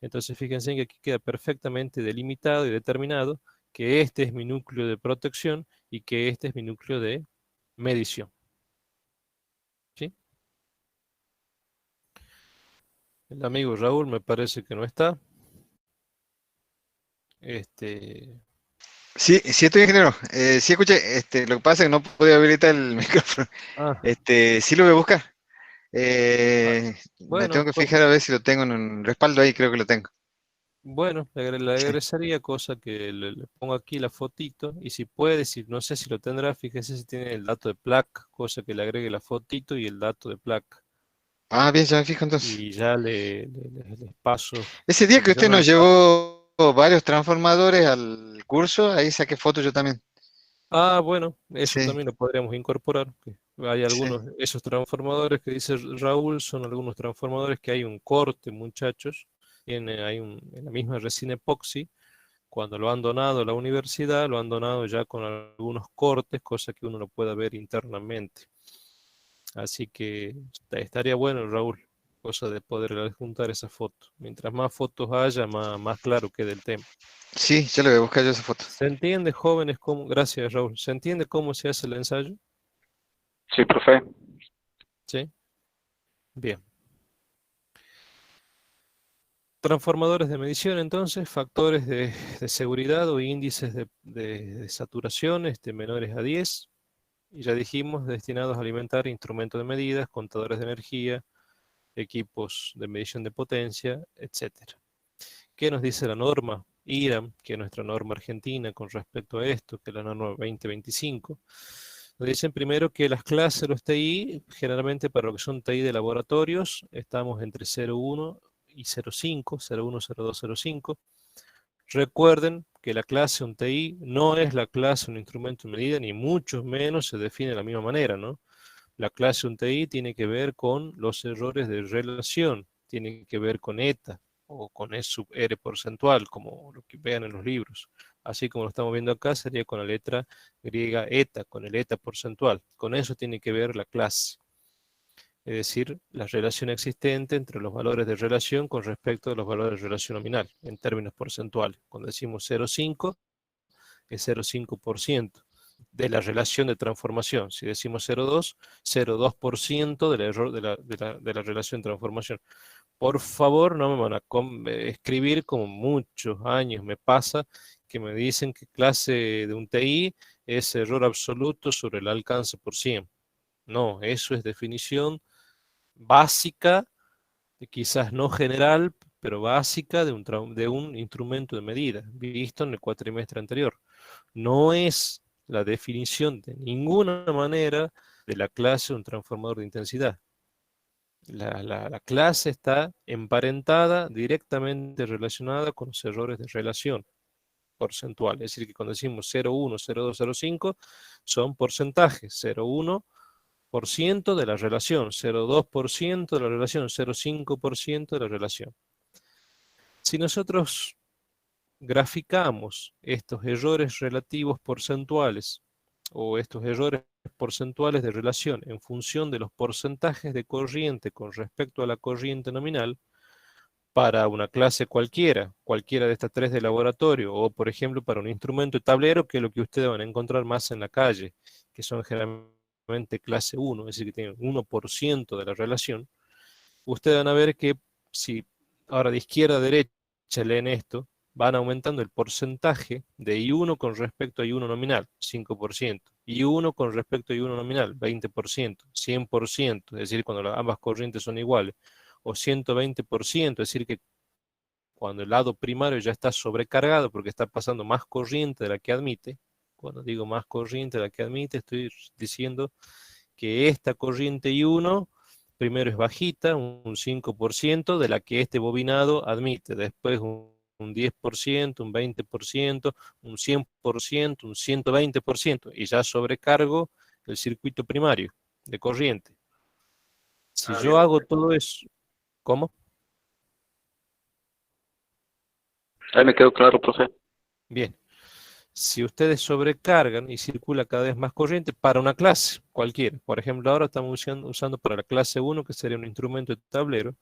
Entonces, fíjense que aquí queda perfectamente delimitado y determinado que este es mi núcleo de protección y que este es mi núcleo de medición. ¿Sí? El amigo Raúl me parece que no está. Este, Sí, sí estoy ingeniero. Sí escuché, lo que pasa es que no pude habilitar el micrófono. ah, Sí lo voy a buscar. ah, Me tengo bueno, que fijar a ver si lo tengo en un respaldo ahí, creo que lo tengo. bueno, le Sí. agradecería cosa que le pongo aquí la fotito y si puede, si no sé si lo tendrá, fíjese si tiene el dato de placa, cosa que le agregue la fotito y el dato de placa. Ah, bien, ya me fijo entonces. Y ya les paso, Ese día que porque yo usted no nos les paso. llevó varios transformadores al curso, ahí saqué fotos yo también. Ah, bueno, eso Sí, también lo podríamos incorporar. Que hay sí. algunos, esos transformadores que dice Raúl, son algunos transformadores que hay un corte, muchachos. En la misma resina epoxi. Cuando lo han donado a la universidad, lo han donado ya con algunos cortes, cosa que uno lo pueda ver internamente. Así que estaría bueno, Raúl, cosa de poder adjuntar esa foto. Mientras más fotos haya, más claro queda el tema. Sí, ya le voy a buscar yo esa foto. ¿Se entiende, jóvenes, cómo, gracias, Raúl, ¿se entiende cómo se hace el ensayo? Sí, profe. Sí, bien. Transformadores de medición, entonces, factores de seguridad o índices de saturación menores a 10. Y ya dijimos, destinados a alimentar instrumentos de medidas, contadores de energía, equipos de medición de potencia, etcétera. ¿Qué nos dice la norma IRAM, que es nuestra norma argentina con respecto a esto, que es la norma 2025? Nos dicen primero que las clases de los TI, generalmente para lo que son TI de laboratorios, estamos entre 0,1 y 0,5, 0,1, 0,2, 0,5. Recuerden que la clase un TI no es la clase un instrumento de medida, ni mucho menos se define de la misma manera, ¿no? La clase un TI tiene que ver con los errores de relación, tiene que ver con eta o con E sub R porcentual, como lo que vean en los libros. Así como lo estamos viendo acá, sería con la letra griega eta, con el eta porcentual. Con eso tiene que ver la clase, es decir, la relación existente entre los valores de relación con respecto a los valores de relación nominal, en términos porcentuales. Cuando decimos 0,5, es 0,5% de la relación de transformación. Si decimos 0,2, 0,2% del error de la relación de transformación. Por favor, no me van a escribir como muchos años me pasa, que me dicen que clase de un TI es error absoluto sobre el alcance por 100. No, eso es definición básica, quizás no general, pero básica de un instrumento de medida, visto en el cuatrimestre anterior. No es la definición de ninguna manera de la clase de un transformador de intensidad. La clase está emparentada, directamente relacionada con los errores de relación porcentual. Es decir, que cuando decimos 0,1, 0,2, 0,5, son porcentajes. 0,1% de la relación, 0,2% de la relación, 0,5% de la relación. Si nosotros graficamos estos errores relativos porcentuales o estos errores porcentuales de relación en función de los porcentajes de corriente con respecto a la corriente nominal para una clase cualquiera, cualquiera de estas tres de laboratorio, o por ejemplo para un instrumento de tablero, que es lo que ustedes van a encontrar más en la calle, que son generalmente clase 1, es decir, que tienen 1% de la relación, ustedes van a ver que si ahora de izquierda a derecha leen esto, van aumentando el porcentaje de I1 con respecto a I1 nominal, 5%, I1 con respecto a I1 nominal, 20%, 100%, es decir, cuando ambas corrientes son iguales, o 120%, es decir, que cuando el lado primario ya está sobrecargado porque está pasando más corriente de la que admite, Cuando digo más corriente la que admite, estoy diciendo que esta corriente I1 primero es bajita, un 5% de la que este bobinado admite, después un 10%, un 20%, un 100%, un 120%, y ya sobrecargo el circuito primario de corriente. Si yo hago todo eso, ¿cómo? Ahí me quedó claro, profe. Bien. Si ustedes sobrecargan y circula cada vez más corriente para una clase cualquiera, por ejemplo, ahora estamos usando para la clase 1, que sería un instrumento de tablero,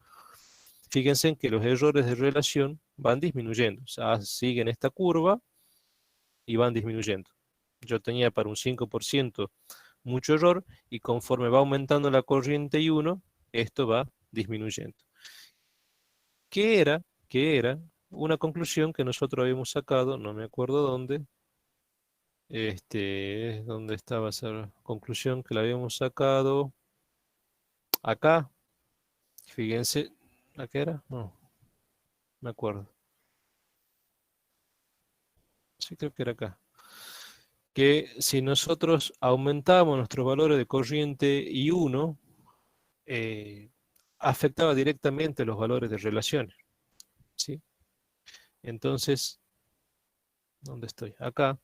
fíjense en que los errores de relación van disminuyendo, o sea, siguen esta curva y van disminuyendo. Yo tenía para un 5% mucho error y conforme va aumentando la corriente I1, esto va disminuyendo. ¿Qué era? ¿Qué era? Una conclusión que nosotros habíamos sacado, no me acuerdo dónde, ¿dónde estaba esa conclusión que la habíamos sacado? Acá, fíjense, ¿a qué era? No, me acuerdo. Sí, creo que era acá. Que si nosotros aumentamos nuestros valores de corriente I1, afectaba directamente los valores de relaciones, ¿sí? Entonces, ¿dónde estoy? Acá.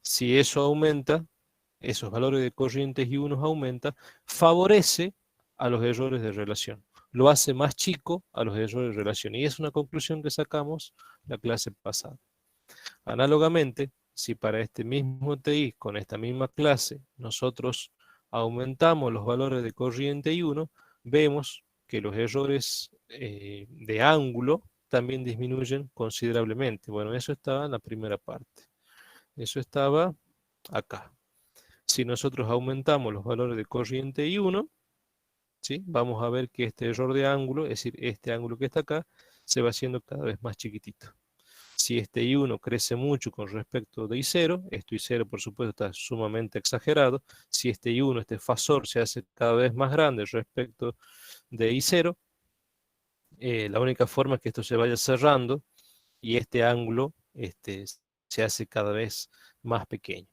Si eso aumenta, esos valores de corrientes I1 aumenta, favorece a los errores de relación. Lo hace más chico a los errores de relación. Y es una conclusión que sacamos la clase pasada. Análogamente, si para este mismo TI, con esta misma clase, nosotros aumentamos los valores de corriente I1, vemos que los errores de ángulo también disminuyen considerablemente. Bueno, eso estaba en la primera parte. Eso estaba acá. Si nosotros aumentamos los valores de corriente I1, ¿sí? Vamos a ver que este error de ángulo, es decir, este ángulo que está acá, se va haciendo cada vez más chiquitito. Si este I1 crece mucho con respecto de I0, esto I0 por supuesto está sumamente exagerado. Si este I1, este fasor, se hace cada vez más grande respecto de I0, la única forma es que esto se vaya cerrando y este ángulo se hace cada vez más pequeño.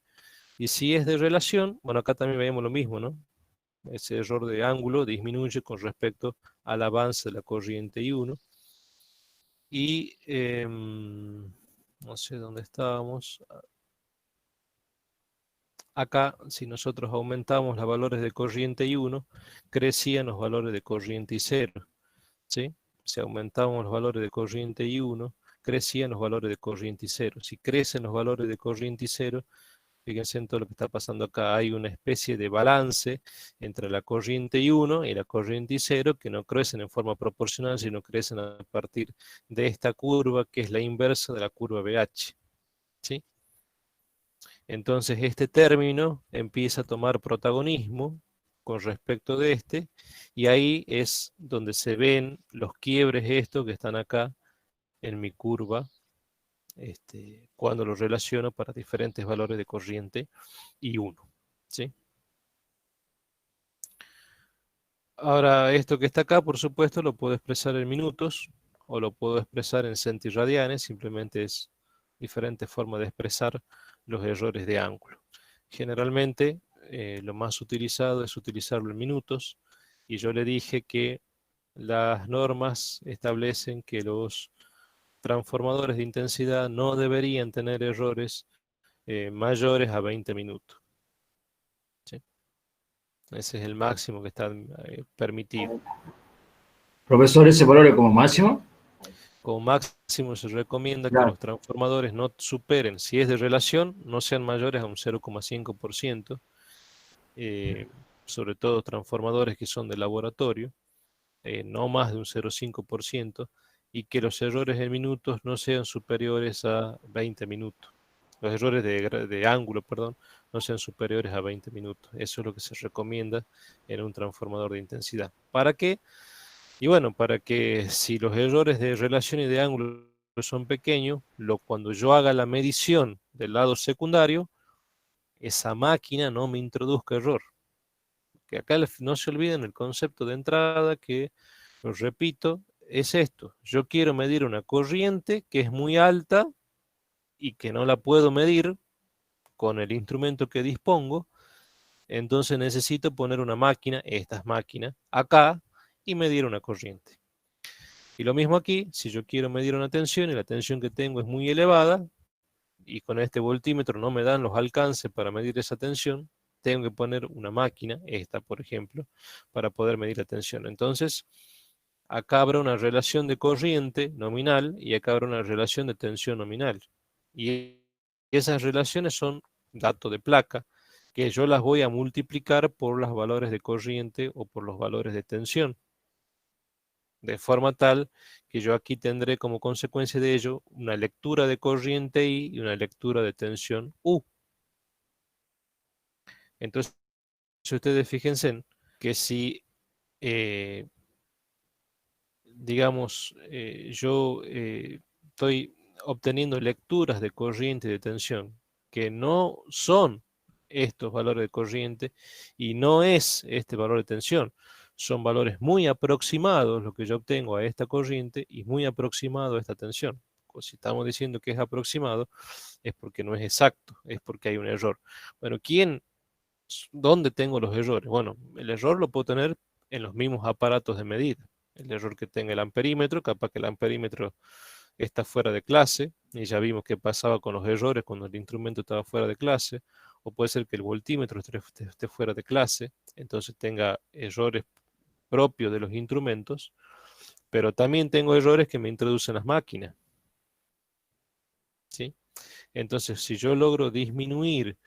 Y si es de relación, bueno, acá también vemos lo mismo, ¿no? Ese error de ángulo disminuye con respecto al avance de la corriente I1. Y no sé dónde estábamos. Acá, si nosotros aumentamos los valores de corriente I1, crecían los valores de corriente I0. ¿Sí? Si aumentamos los valores de corriente I1, crecían los valores de corriente I0. Si crecen los valores de corriente I0, fíjense en todo lo que está pasando acá. Hay una especie de balance entre la corriente I1 y la corriente I0 que no crecen en forma proporcional, sino crecen a partir de esta curva que es la inversa de la curva BH. ¿Sí? Entonces este término empieza a tomar protagonismo con respecto de este, y ahí es donde se ven los quiebres estos que están acá en mi curva, cuando los relaciono para diferentes valores de corriente I1. ¿Sí? Ahora, esto que está acá, por supuesto, lo puedo expresar en minutos o lo puedo expresar en centiradianes, simplemente es diferente forma de expresar los errores de ángulo. Generalmente, lo más utilizado es utilizarlo en minutos, y yo le dije que las normas establecen que los transformadores de intensidad no deberían tener errores mayores a 20 minutos. ¿Sí? Ese es el máximo que está permitido. Profesor, ¿ese valor es como máximo? Como máximo se recomienda que Claro. los transformadores no superen, si es de relación, no sean mayores a un 0,5%, sobre todo transformadores que son de laboratorio, no más de un 0,5%, y que los errores en minutos no sean superiores a 20 minutos. Los errores de ángulo, perdón, no sean superiores a 20 minutos. Eso es lo que se recomienda en un transformador de intensidad. ¿Para qué? Y bueno, para que si los errores de relación y de ángulo son pequeños, cuando yo haga la medición del lado secundario, esa máquina no me introduzca error. Que acá no se olviden el concepto de entrada, que, lo repito, es esto. Yo quiero medir una corriente que es muy alta y que no la puedo medir con el instrumento que dispongo, entonces necesito poner una máquina, estas máquinas, acá y medir una corriente. Y lo mismo aquí, si yo quiero medir una tensión y la tensión que tengo es muy elevada, y con este voltímetro no me dan los alcances para medir esa tensión, tengo que poner una máquina, esta por ejemplo, para poder medir la tensión. Entonces, acá habrá una relación de corriente nominal y acá habrá una relación de tensión nominal. Y esas relaciones son datos de placa, que yo las voy a multiplicar por los valores de corriente o por los valores de tensión. De forma tal que yo aquí tendré como consecuencia de ello una lectura de corriente I y una lectura de tensión U. Entonces, si ustedes fíjense que si, digamos, yo estoy obteniendo lecturas de corriente y de tensión que no son estos valores de corriente y no es este valor de tensión, son valores muy aproximados lo que yo obtengo a esta corriente y muy aproximado a esta tensión. Si estamos diciendo que es aproximado, es porque no es exacto, es porque hay un error. Bueno, ¿dónde tengo los errores? Bueno, el error lo puedo tener en los mismos aparatos de medida. El error que tenga el amperímetro, capaz que el amperímetro está fuera de clase, y ya vimos qué pasaba con los errores cuando el instrumento estaba fuera de clase, o puede ser que el voltímetro esté fuera de clase, entonces tenga errores propios de los instrumentos, pero también tengo errores que me introducen las máquinas, ¿sí? Entonces, si yo logro disminuir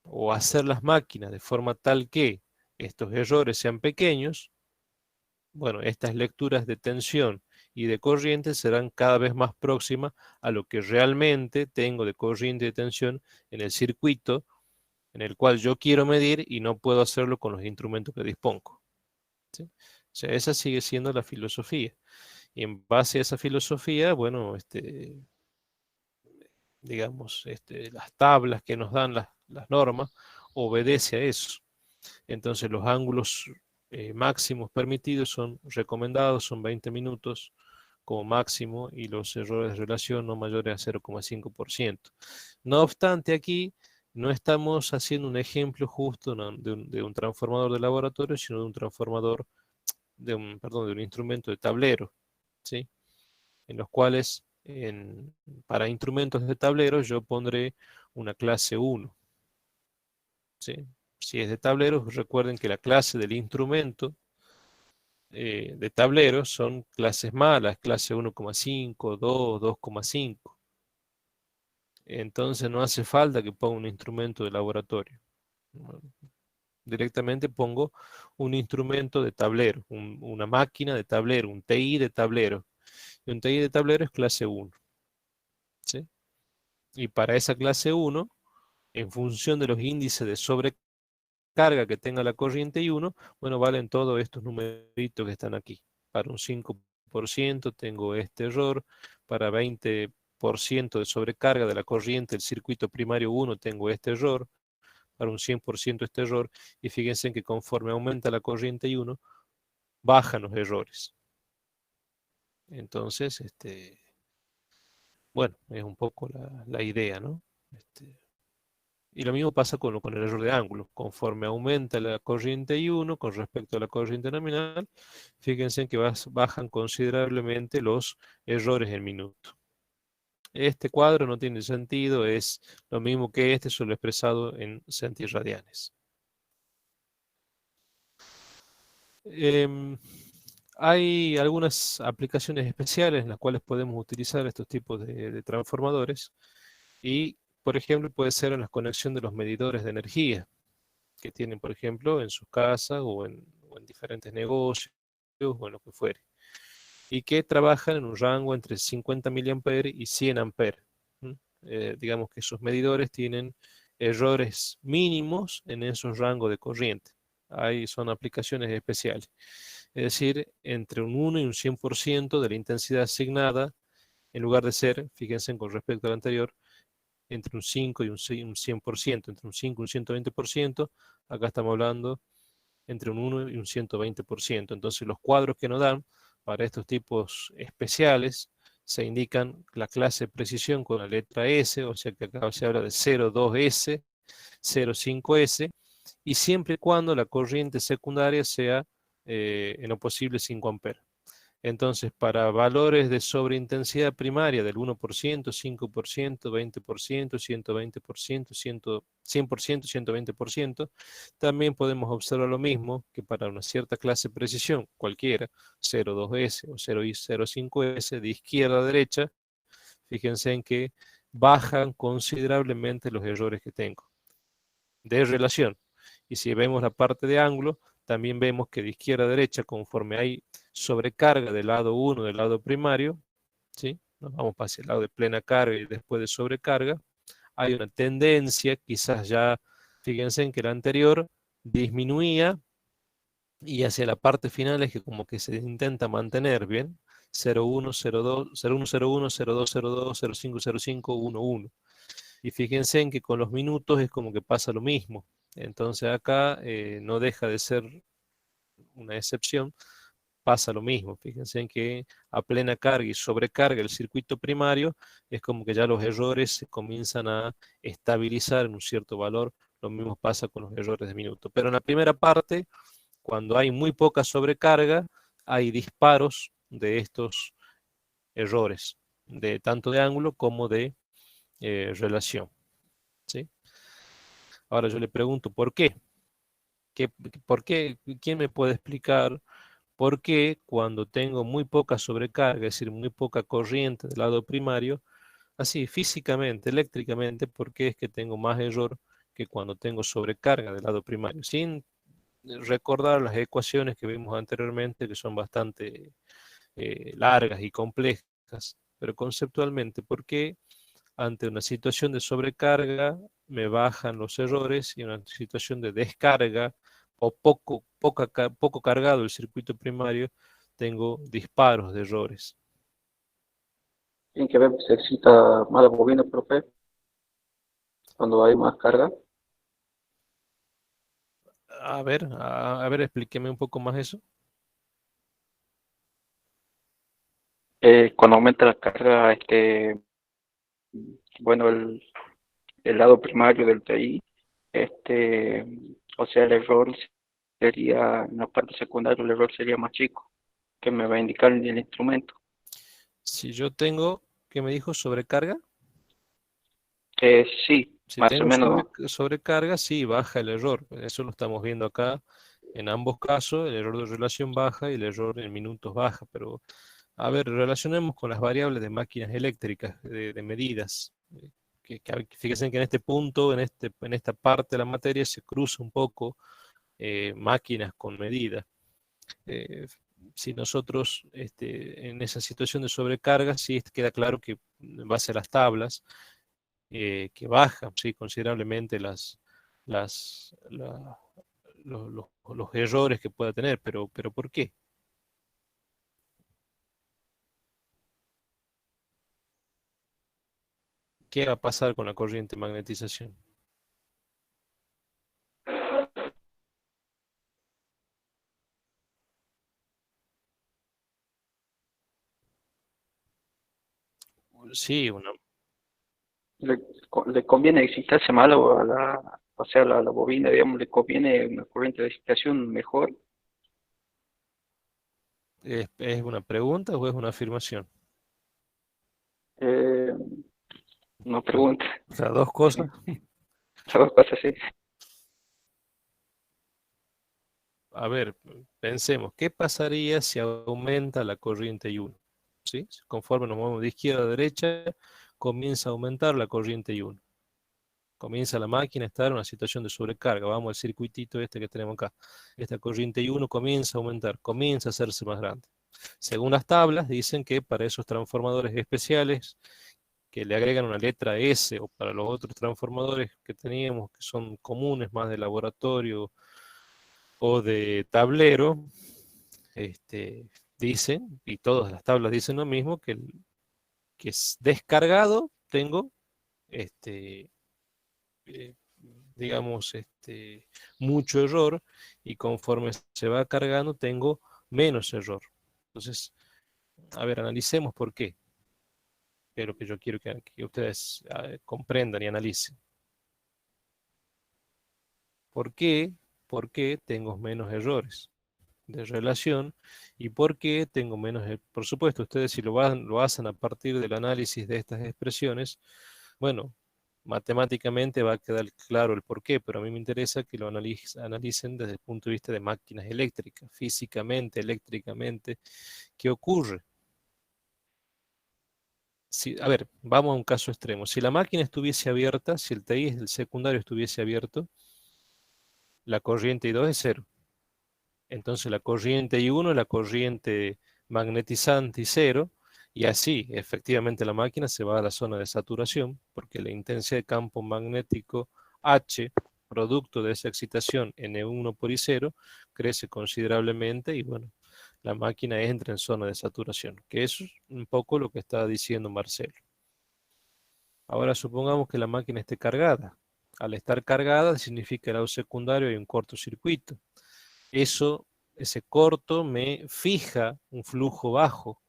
o hacer las máquinas de forma tal que estos errores sean pequeños, bueno, estas lecturas de tensión y de corriente serán cada vez más próximas a lo que realmente tengo de corriente y de tensión en el circuito en el cual yo quiero medir y no puedo hacerlo con los instrumentos que dispongo, ¿sí? O sea, esa sigue siendo la filosofía. Y en base a esa filosofía, bueno, digamos, las tablas que nos dan las normas obedece a eso. Entonces los ángulos máximos permitidos son recomendados, son 20 minutos como máximo y los errores de relación no mayores a 0,5%. No obstante, aquí no estamos haciendo un ejemplo justo de un transformador de laboratorio, sino de un transformador, perdón, de un instrumento de tablero, ¿sí? En los cuales para instrumentos de tablero yo pondré una clase 1, ¿sí? Si es de tableros, recuerden que la clase del instrumento de tablero son clases malas, clase 1,5, 2, 2,5. Entonces no hace falta que ponga un instrumento de laboratorio. Directamente pongo un instrumento de tablero, una máquina de tablero, un TI de tablero. Y un TI de tablero es clase 1, ¿sí? Y para esa clase 1, en función de los índices de sobrecarga que tenga la corriente I1, bueno, valen todos estos numeritos que están aquí. Para un 5% tengo este error, para 20% de sobrecarga de la corriente del circuito primario 1 tengo este error, para un 100% este error, y fíjense que conforme aumenta la corriente I1, bajan los errores. Entonces, bueno, es un poco la idea, ¿no? Y lo mismo pasa con el error de ángulo. Conforme aumenta la corriente I1 con respecto a la corriente nominal, fíjense que bajan considerablemente los errores en minuto. Este cuadro no tiene sentido, es lo mismo que solo expresado en centiradianes. Hay algunas aplicaciones especiales en las cuales podemos utilizar estos tipos de transformadores y, por ejemplo, puede ser en la conexión de los medidores de energía que tienen, por ejemplo, en sus casas o en diferentes negocios o en lo que fuere, y que trabajan en un rango entre 50 mA y 100 A. Digamos que esos medidores tienen errores mínimos en esos rangos de corriente. Son aplicaciones especiales. Es decir, entre un 1 y un 100% de la intensidad asignada, en lugar de ser, fíjense con respecto al anterior, entre un 5 y un 100%, entre un 5 y un 120%, acá estamos hablando entre un 1 y un 120%. Entonces los cuadros que nos dan para estos tipos especiales se indican la clase de precisión con la letra S, o sea que acá se habla de 0,2S, 0,5S, y siempre y cuando la corriente secundaria sea en lo posible 5 amperes. Entonces, para valores de sobreintensidad primaria del 1%, 5%, 20%, 120%, 100%, 120%, también podemos observar lo mismo que para una cierta clase de precisión, cualquiera, 0,2S o 0,5S, de izquierda a derecha, fíjense en que bajan considerablemente los errores que tengo de relación. Y si vemos la parte de ángulo, también vemos que de izquierda a derecha, conforme hay sobrecarga del lado 1 del lado primario, ¿sí? Nos vamos hacia el lado de plena carga y después de sobrecarga, hay una tendencia, quizás ya, fíjense en que la anterior disminuía y hacia la parte final es que como que se intenta mantener, ¿bien? 0,1, 0,2, 0,1, 0,1, 0,2, 0,2, 0,5, 0,5, 1,1. Y fíjense en que con los minutos es como que pasa lo mismo. Entonces acá no deja de ser una excepción, pasa lo mismo. Fíjense en que a plena carga y sobrecarga el circuito primario, es como que ya los errores se comienzan a estabilizar en un cierto valor. Lo mismo pasa con los errores de minuto. Pero en la primera parte, cuando hay muy poca sobrecarga, hay disparos de estos errores, de tanto de ángulo como de relación. ¿Sí? Ahora yo le pregunto, ¿por qué? ¿Por qué? ¿Quién me puede explicar por qué cuando tengo muy poca sobrecarga, es decir, muy poca corriente del lado primario, así físicamente, eléctricamente, por qué es que tengo más error que cuando tengo sobrecarga del lado primario? Sin recordar las ecuaciones que vimos anteriormente, que son bastante largas y complejas, pero conceptualmente, ¿por qué ante una situación de sobrecarga me bajan los errores y en una situación de descarga o poco cargado el circuito primario tengo disparos de errores? Tiene que ver, se excita más la bobina, profe, cuando hay más carga. A ver, explíqueme un poco más eso. Cuando aumenta la carga, bueno, el lado primario del TI, este, o sea, el error sería, en la parte secundaria, el error sería más chico, que me va a indicar el instrumento. Si yo tengo, ¿qué me dijo? Sobrecarga. Sí, Si más o tengo menos. sobrecarga, sí, baja el error. Eso lo estamos viendo acá. En ambos casos, el error de relación baja y el error en minutos baja. Pero, a ver, relacionemos con las variables de máquinas eléctricas, de medidas. Fíjense que en este punto, en esta parte de la materia, se cruza un poco máquinas con medidas. Eh, si nosotros en esa situación de sobrecarga, sí queda claro que en base a las tablas, que bajan ¿sí? considerablemente los errores que pueda tener, pero ¿por qué? ¿Qué va a pasar con la corriente de magnetización? Sí, Le, le conviene excitarse mal a la, o sea, la bobina, digamos, le conviene una corriente de excitación mejor. ¿es una pregunta o es una afirmación? Eh, no pregunta, O sea, dos cosas. las dos cosas así. A ver, pensemos, ¿qué pasaría si aumenta la corriente I1? ¿Sí? Conforme nos movemos de izquierda a derecha, comienza a aumentar la corriente I1. Comienza la máquina a estar en una situación de sobrecarga. Vamos al circuitito este que tenemos acá. Esta corriente I1 comienza a aumentar, comienza a hacerse más grande. Según las tablas, dicen que para esos transformadores especiales que le agregan una letra S o para los otros transformadores que teníamos que son comunes, más de laboratorio o de tablero, dicen, y todas las tablas dicen lo mismo, que es descargado tengo, este, eh, digamos, mucho error y conforme se va cargando tengo menos error. Entonces, a ver, analicemos por qué. es lo que yo quiero que ustedes comprendan y analicen. ¿Por qué? ¿Por qué tengo menos errores de relación? ¿Y por qué tengo menos? Por supuesto, ustedes si lo hacen a partir del análisis de estas expresiones, bueno, matemáticamente va a quedar claro el por qué, pero a mí me interesa que lo analicen desde el punto de vista de máquinas eléctricas, físicamente, eléctricamente, ¿qué ocurre? A ver, vamos a un caso extremo. Si la máquina estuviese abierta, si el TI del secundario estuviese abierto, la corriente I2 es cero. Entonces la corriente I1 es la corriente magnetizante y cero, y así efectivamente la máquina se va a la zona de saturación, porque la intensidad de campo magnético H, producto de esa excitación N1 por I0, crece considerablemente y bueno, la máquina entra en zona de saturación, que es un poco lo que está diciendo Marcelo. Ahora supongamos que la máquina esté cargada. Al estar cargada significa que el lado secundario hay un cortocircuito. Ese corto me fija un flujo bajo,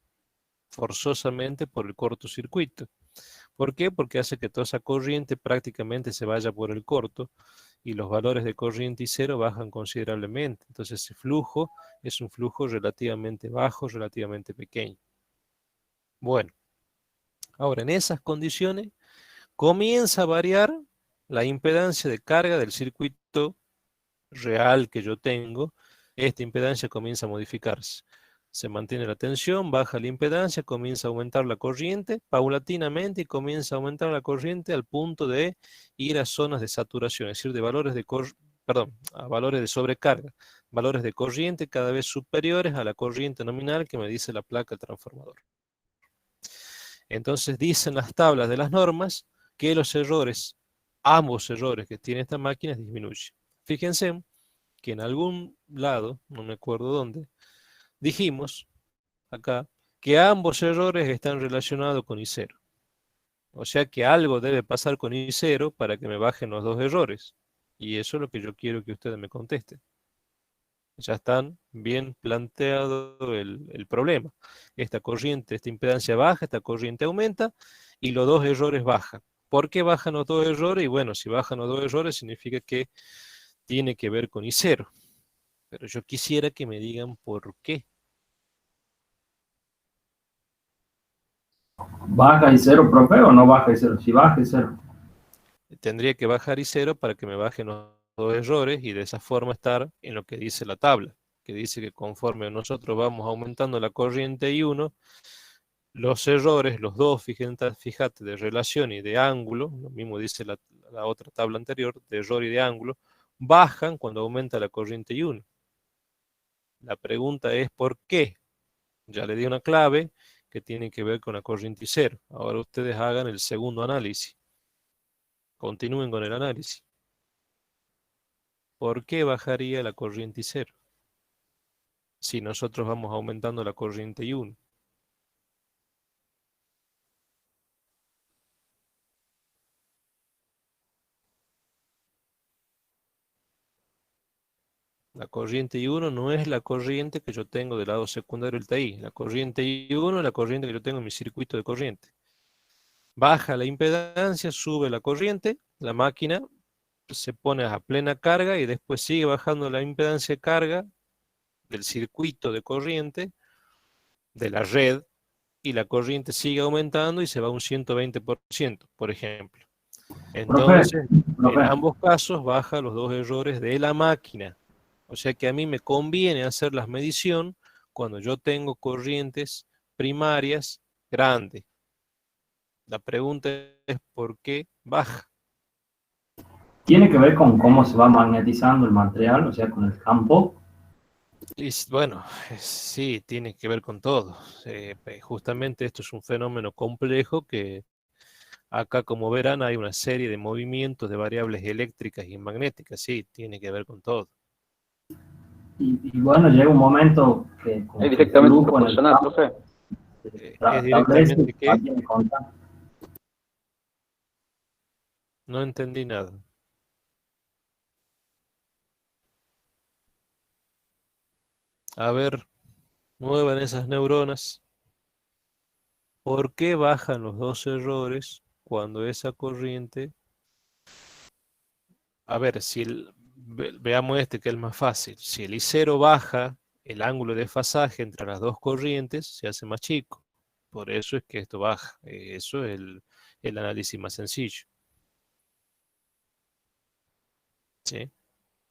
forzosamente por el cortocircuito. ¿Por qué? Porque hace que toda esa corriente prácticamente se vaya por el corto y los valores de corriente y cero bajan considerablemente. Entonces ese flujo es un flujo relativamente bajo, relativamente pequeño. Bueno, ahora en esas condiciones comienza a variar la impedancia de carga del circuito real que yo tengo. Esta impedancia comienza a modificarse. Se mantiene la tensión, baja la impedancia, comienza a aumentar la corriente paulatinamente y comienza a aumentar la corriente al punto de ir a zonas de saturación, es decir, de valores de a valores de sobrecarga, valores de corriente cada vez superiores a la corriente nominal que me dice la placa del transformador. Entonces dicen las tablas de las normas que los errores, ambos errores que tiene esta máquina disminuyen. Fíjense que en algún lado, no me acuerdo dónde, dijimos acá que ambos errores están relacionados con I0. O sea que algo debe pasar con I0 para que me bajen los dos errores. Y eso es lo que yo quiero que ustedes me contesten. Ya están bien planteado el problema. Esta corriente, esta impedancia baja, esta corriente aumenta y los dos errores bajan. ¿Por qué bajan los dos errores? Y bueno, si bajan los dos errores significa que tiene que ver con I0. Pero yo quisiera que me digan por qué. ¿Baja y cero, profe, o no baja y cero? Si baja y cero. Tendría que bajar I0 para que me bajen los dos errores y de esa forma estar en lo que dice la tabla, que dice que conforme nosotros vamos aumentando la corriente I1, los errores, los dos, fíjate, de relación y de ángulo, lo mismo dice la otra tabla anterior, de error y de ángulo, bajan cuando aumenta la corriente I1. La pregunta es ¿por qué? Ya le di una clave que tiene que ver con la corriente I0. Ahora ustedes hagan el segundo análisis. Continúen con el análisis. ¿Por qué bajaría la corriente I0? Si nosotros vamos aumentando la corriente I1. La corriente I1 no es la corriente que yo tengo del lado secundario del TI. La corriente I1 es la corriente que yo tengo en mi circuito de corriente. Baja la impedancia, sube la corriente, la máquina se pone a plena carga y después sigue bajando la impedancia de carga del circuito de corriente, de la red, y la corriente sigue aumentando y se va a un 120%, por ejemplo. Profe, Entonces, en profe, ambos casos baja los dos errores de la máquina. O sea que a mí me conviene hacer la medición cuando yo tengo corrientes primarias grandes. La pregunta es ¿por qué baja? tiene que ver con cómo se va magnetizando el material, o sea, con el campo. Y bueno, sí, tiene que ver con todo. Justamente esto es un fenómeno complejo que acá, como verán, hay una serie de movimientos de variables eléctricas y magnéticas. Sí, tiene que ver con todo. Y bueno, llega un momento que Es como que el directamente flujo en el proporcional, campo profe. se ¿Es establece directamente y va qué? tiene constante. No entendí nada. A ver, muevan esas neuronas. ¿Por qué bajan los dos errores cuando esa corriente... A ver, si veamos este que es el más fácil. Si el I0 baja, el ángulo de desfasaje entre las dos corrientes se hace más chico. Por eso es que esto baja. Eso es el análisis más sencillo. ¿Sí?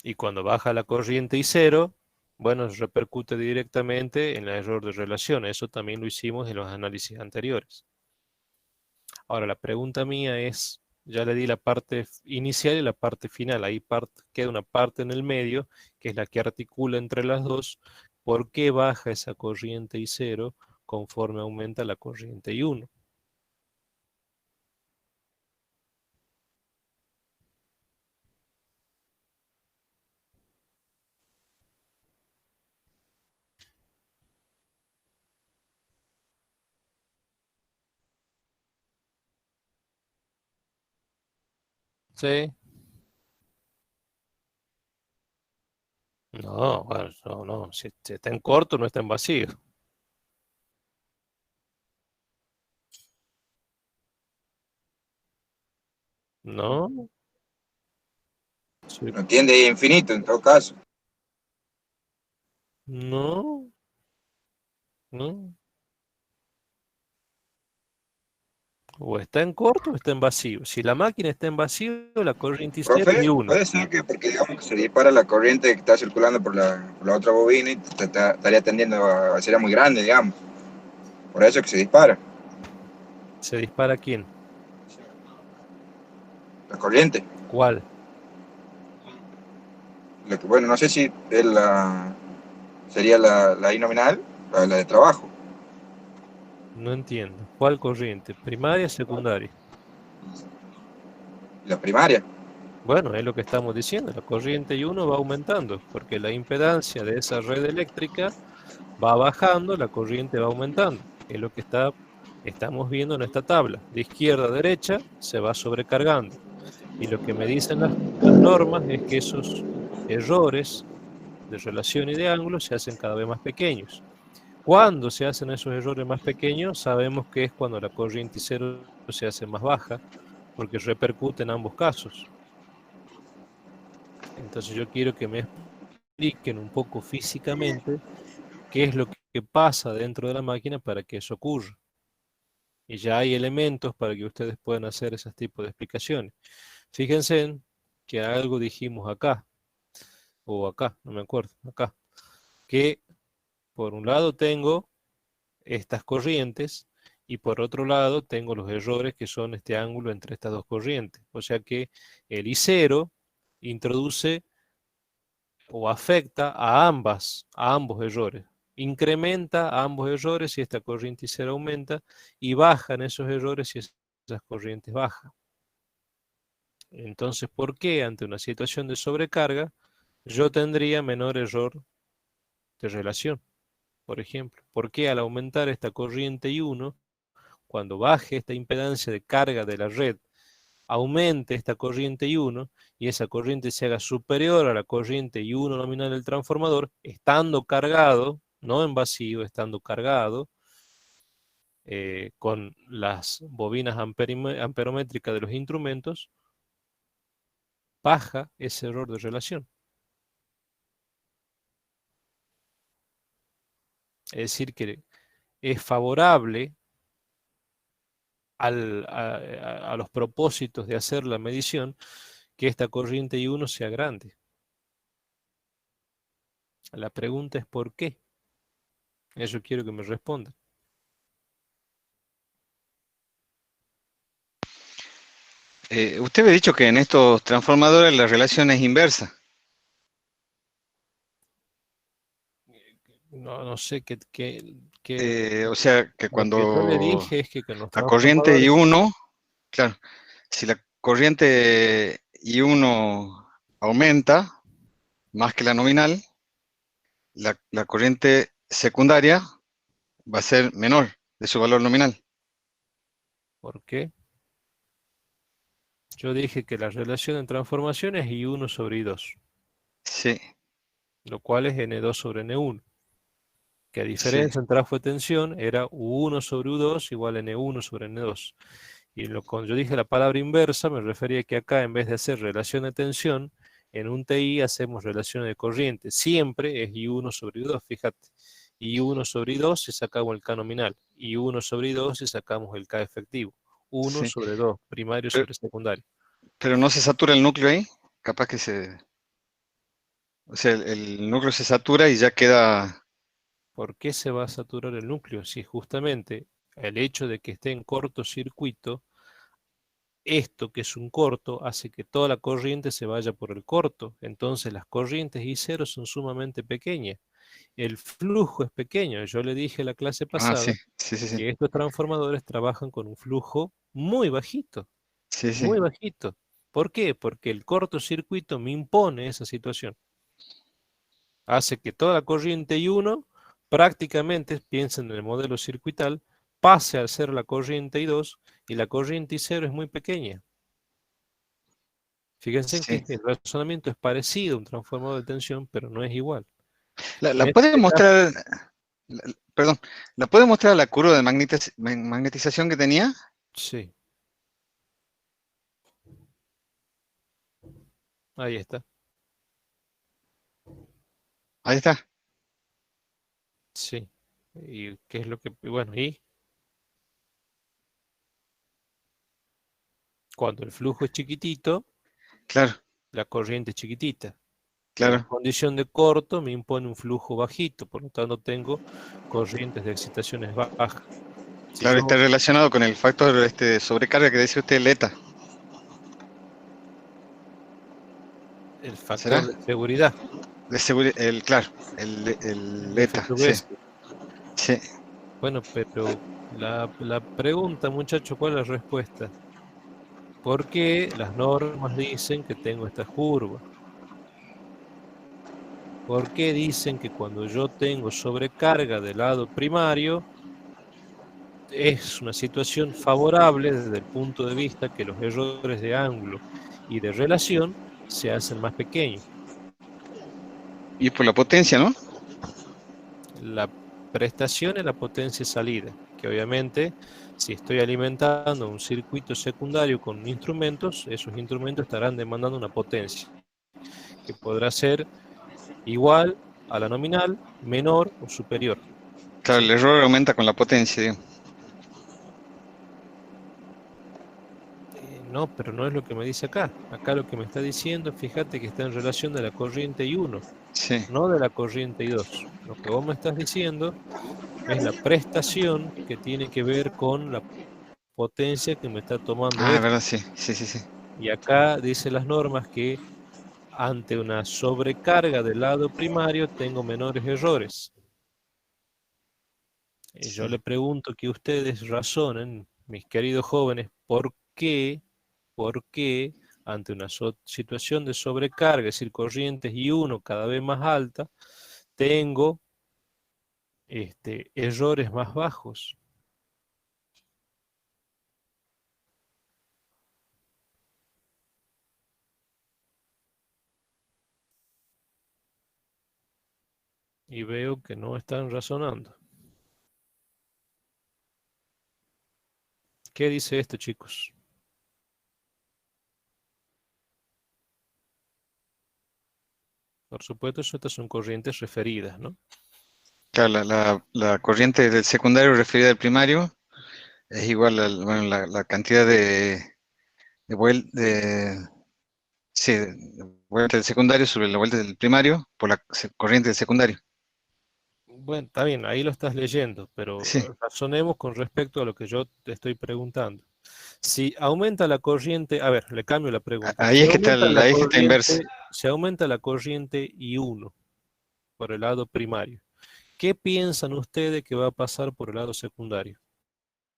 Y cuando baja la corriente I0, bueno, repercute directamente en el error de relación. Eso también lo hicimos en los análisis anteriores. Ahora, la pregunta mía es, ya le di la parte inicial y la parte final. Ahí queda una parte en el medio, que es la que articula entre las dos. ¿Por qué baja esa corriente I0 conforme aumenta la corriente I1? ¿Sí? No, bueno, no, no. Si está en corto, no está en vacío. No, sí, No tiende a infinito en todo caso. no, no. O está en corto o está en vacío. Si la máquina está en vacío, la corriente I0 es Profe, I1. puede ser que porque digamos que se dispara la corriente que está circulando por la otra bobina y estaría tendiendo a ser muy grande, digamos. Por eso es que se dispara ¿Se dispara quién? la corriente. ¿Cuál? Bueno, no sé si es sería la I nominal, la de trabajo. No entiendo. ¿Cuál corriente? ¿Primaria o secundaria? La primaria. Bueno, es lo que estamos diciendo. La corriente I1 va aumentando porque la impedancia de esa red eléctrica va bajando, la corriente va aumentando. Es lo que estamos viendo en esta tabla. De izquierda a derecha se va sobrecargando. Y lo que me dicen las normas es que esos errores de relación y de ángulo se hacen cada vez más pequeños. Cuando se hacen esos errores más pequeños, sabemos que es cuando la corriente I0 se hace más baja, porque repercute en ambos casos. Entonces yo quiero que me expliquen un poco físicamente qué es lo que pasa dentro de la máquina para que eso ocurra. Y ya hay elementos para que ustedes puedan hacer ese tipo de explicaciones. Fíjense en que algo dijimos acá, o acá, no me acuerdo, acá, que por un lado tengo estas corrientes y por otro lado tengo los errores que son este ángulo entre estas dos corrientes. O sea que el I0 introduce o afecta a ambos errores. Incrementa a ambos errores si esta corriente I0 aumenta y bajan esos errores si esas corrientes bajan. Entonces, ¿por qué ante una situación de sobrecarga yo tendría menor error de relación? Por ejemplo, ¿por qué al aumentar esta corriente I1, cuando baje esta impedancia de carga de la red, aumente esta corriente I1 y esa corriente se haga superior a la corriente I1 nominal del transformador, estando cargado, no en vacío, estando cargado, con las bobinas amperométricas de los instrumentos, baja ese error de relación? Es decir, que es favorable a los propósitos de hacer la medición que esta corriente I1 sea grande. La pregunta es ¿por qué? Eso quiero que me respondan. Usted había dicho que en estos transformadores la relación es inversa. No, no sé O sea, que lo que yo le cuando dije es que con los la corriente transformadores, I1, claro, si la corriente I1 aumenta más que la nominal, la corriente secundaria va a ser menor de su valor nominal. ¿por qué? Yo dije que la relación en transformación es I1 sobre I2, Sí, lo cual es N2 sobre N1. que a Sí, diferencia en trafo de tensión era U1 sobre U2 igual a N1 sobre N2. Y cuando yo dije la palabra inversa, me refería que acá en vez de hacer relación de tensión, en un TI hacemos relación de corriente. Siempre es I1 sobre I2, fíjate. I1 sobre I2 si sacamos el K nominal. I1 sobre I2 si sacamos el K efectivo. 1 sí. sobre 2, primario Pero, sobre secundario. pero no se satura el núcleo ahí. Capaz que se... O sea, el núcleo se satura y ya queda... ¿Por qué se va a saturar el núcleo? Si justamente el hecho de que esté en cortocircuito, esto que es un corto hace que toda la corriente se vaya por el corto. Entonces las corrientes I0 son sumamente pequeñas. El flujo es pequeño. Yo le dije en la clase Ah, sí, pasada sí, sí, sí. que estos transformadores trabajan con un flujo muy bajito, Sí, sí. muy bajito. ¿Por qué? Porque el cortocircuito me impone esa situación. Hace que toda la corriente I1 prácticamente, piensen en el modelo circuital, pase a ser la corriente I2 y la corriente I0 es muy pequeña. Fíjense en Sí. que el razonamiento es parecido a un transformador de tensión, pero no es igual. ¿La En puede este caso, mostrar, perdón, la puede mostrar la curva de magnetización que tenía? sí, ahí está. Ahí está. Sí. ¿Y qué es lo que, bueno, y cuando el flujo es chiquitito, Claro, la corriente es chiquitita. Y en claro. condición de corto me impone un flujo bajito, por lo tanto tengo corrientes de excitaciones bajas. Si Claro, está yo, relacionado con el factor de sobrecarga que decía usted, el ETA. el factor ¿Será? de seguridad, De el, claro, el el ETA, efecto sí, Bessel. sí. Bueno, pero la pregunta, muchacho, ¿cuál es la respuesta? ¿Por qué las normas dicen que tengo esta curva? ¿Por qué dicen que cuando yo tengo sobrecarga del lado primario es una situación favorable desde el punto de vista que los errores de ángulo y de relación se hacen más pequeños? Y por la potencia, ¿no? La prestación es la potencia salida, que obviamente si estoy alimentando un circuito secundario con instrumentos, esos instrumentos estarán demandando una potencia, que podrá ser igual a la nominal, menor o superior. Claro, ¿Sí? el error aumenta con la potencia, digamos. No, pero no es lo que me dice acá. Acá lo que me está diciendo, fíjate que está en relación de la corriente I1, Sí. no de la corriente I2. Lo que vos me estás diciendo es la prestación que tiene que ver con la potencia que me está tomando Ah, es esto. verdad, sí, sí, sí, sí. Y acá dice las normas que ante una sobrecarga del lado primario tengo menores errores. Y yo Sí. le pregunto que ustedes razonen, mis queridos jóvenes, por qué ante una situación de sobrecarga, es decir, corrientes I1 cada vez más alta, tengo errores más bajos. Y veo que no están razonando. ¿Qué dice esto, chicos? Por supuesto, estas son corrientes referidas, ¿no? Claro, la corriente del secundario referida al primario es igual a bueno, la cantidad de, sí, de vuelta del secundario sobre la vuelta del primario por la corriente del secundario. Bueno, está bien, ahí lo estás leyendo, pero Sí, razonemos con respecto a lo que yo te estoy preguntando. Si aumenta la corriente, a ver, le cambio la pregunta. ahí es que está, ahí es que está inversa. Si aumenta la corriente I1 por el lado primario, ¿qué piensan ustedes que va a pasar por el lado secundario?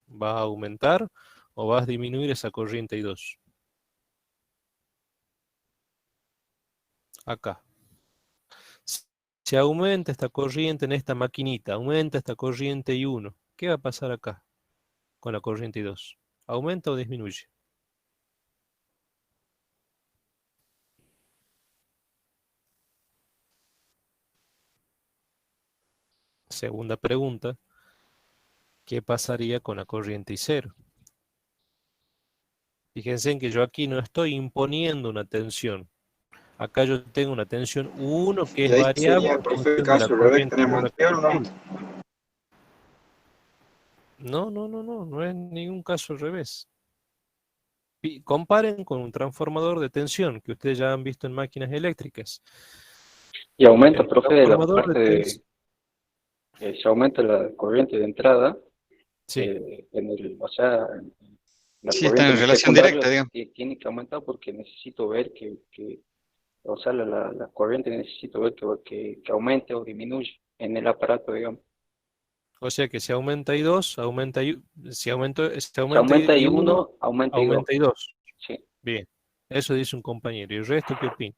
¿Va a aumentar o va a disminuir esa corriente I2? Acá. Si aumenta esta corriente en esta maquinita, aumenta esta corriente I1, ¿qué va a pasar acá con la corriente I2? ¿Aumenta o disminuye? Segunda pregunta, ¿qué pasaría con la corriente I0? Fíjense en que yo aquí no estoy imponiendo una tensión. Acá yo tengo una tensión U1 que Y es ahí variable sería, en profe, el función de la caso al revés que corriente tenemos I1 que anterior, ¿no? circula. No es ningún caso al revés. Comparen con un transformador de tensión que ustedes ya han visto en máquinas eléctricas. Y aumenta, El profe, de la transformador de parte tensión, se aumenta la corriente de entrada, sí, o sea, la Sí, están corriente en en el relación directa, secundario digamos. tiene que aumentar porque necesito ver o sea, la corriente necesito ver que aumente o disminuye en el aparato, digamos. o sea que si aumenta I2, si Si aumenta aumenta I1, I1, aumenta I2. aumenta I2. Sí. Bien, eso dice un compañero. ¿Y el resto qué opina?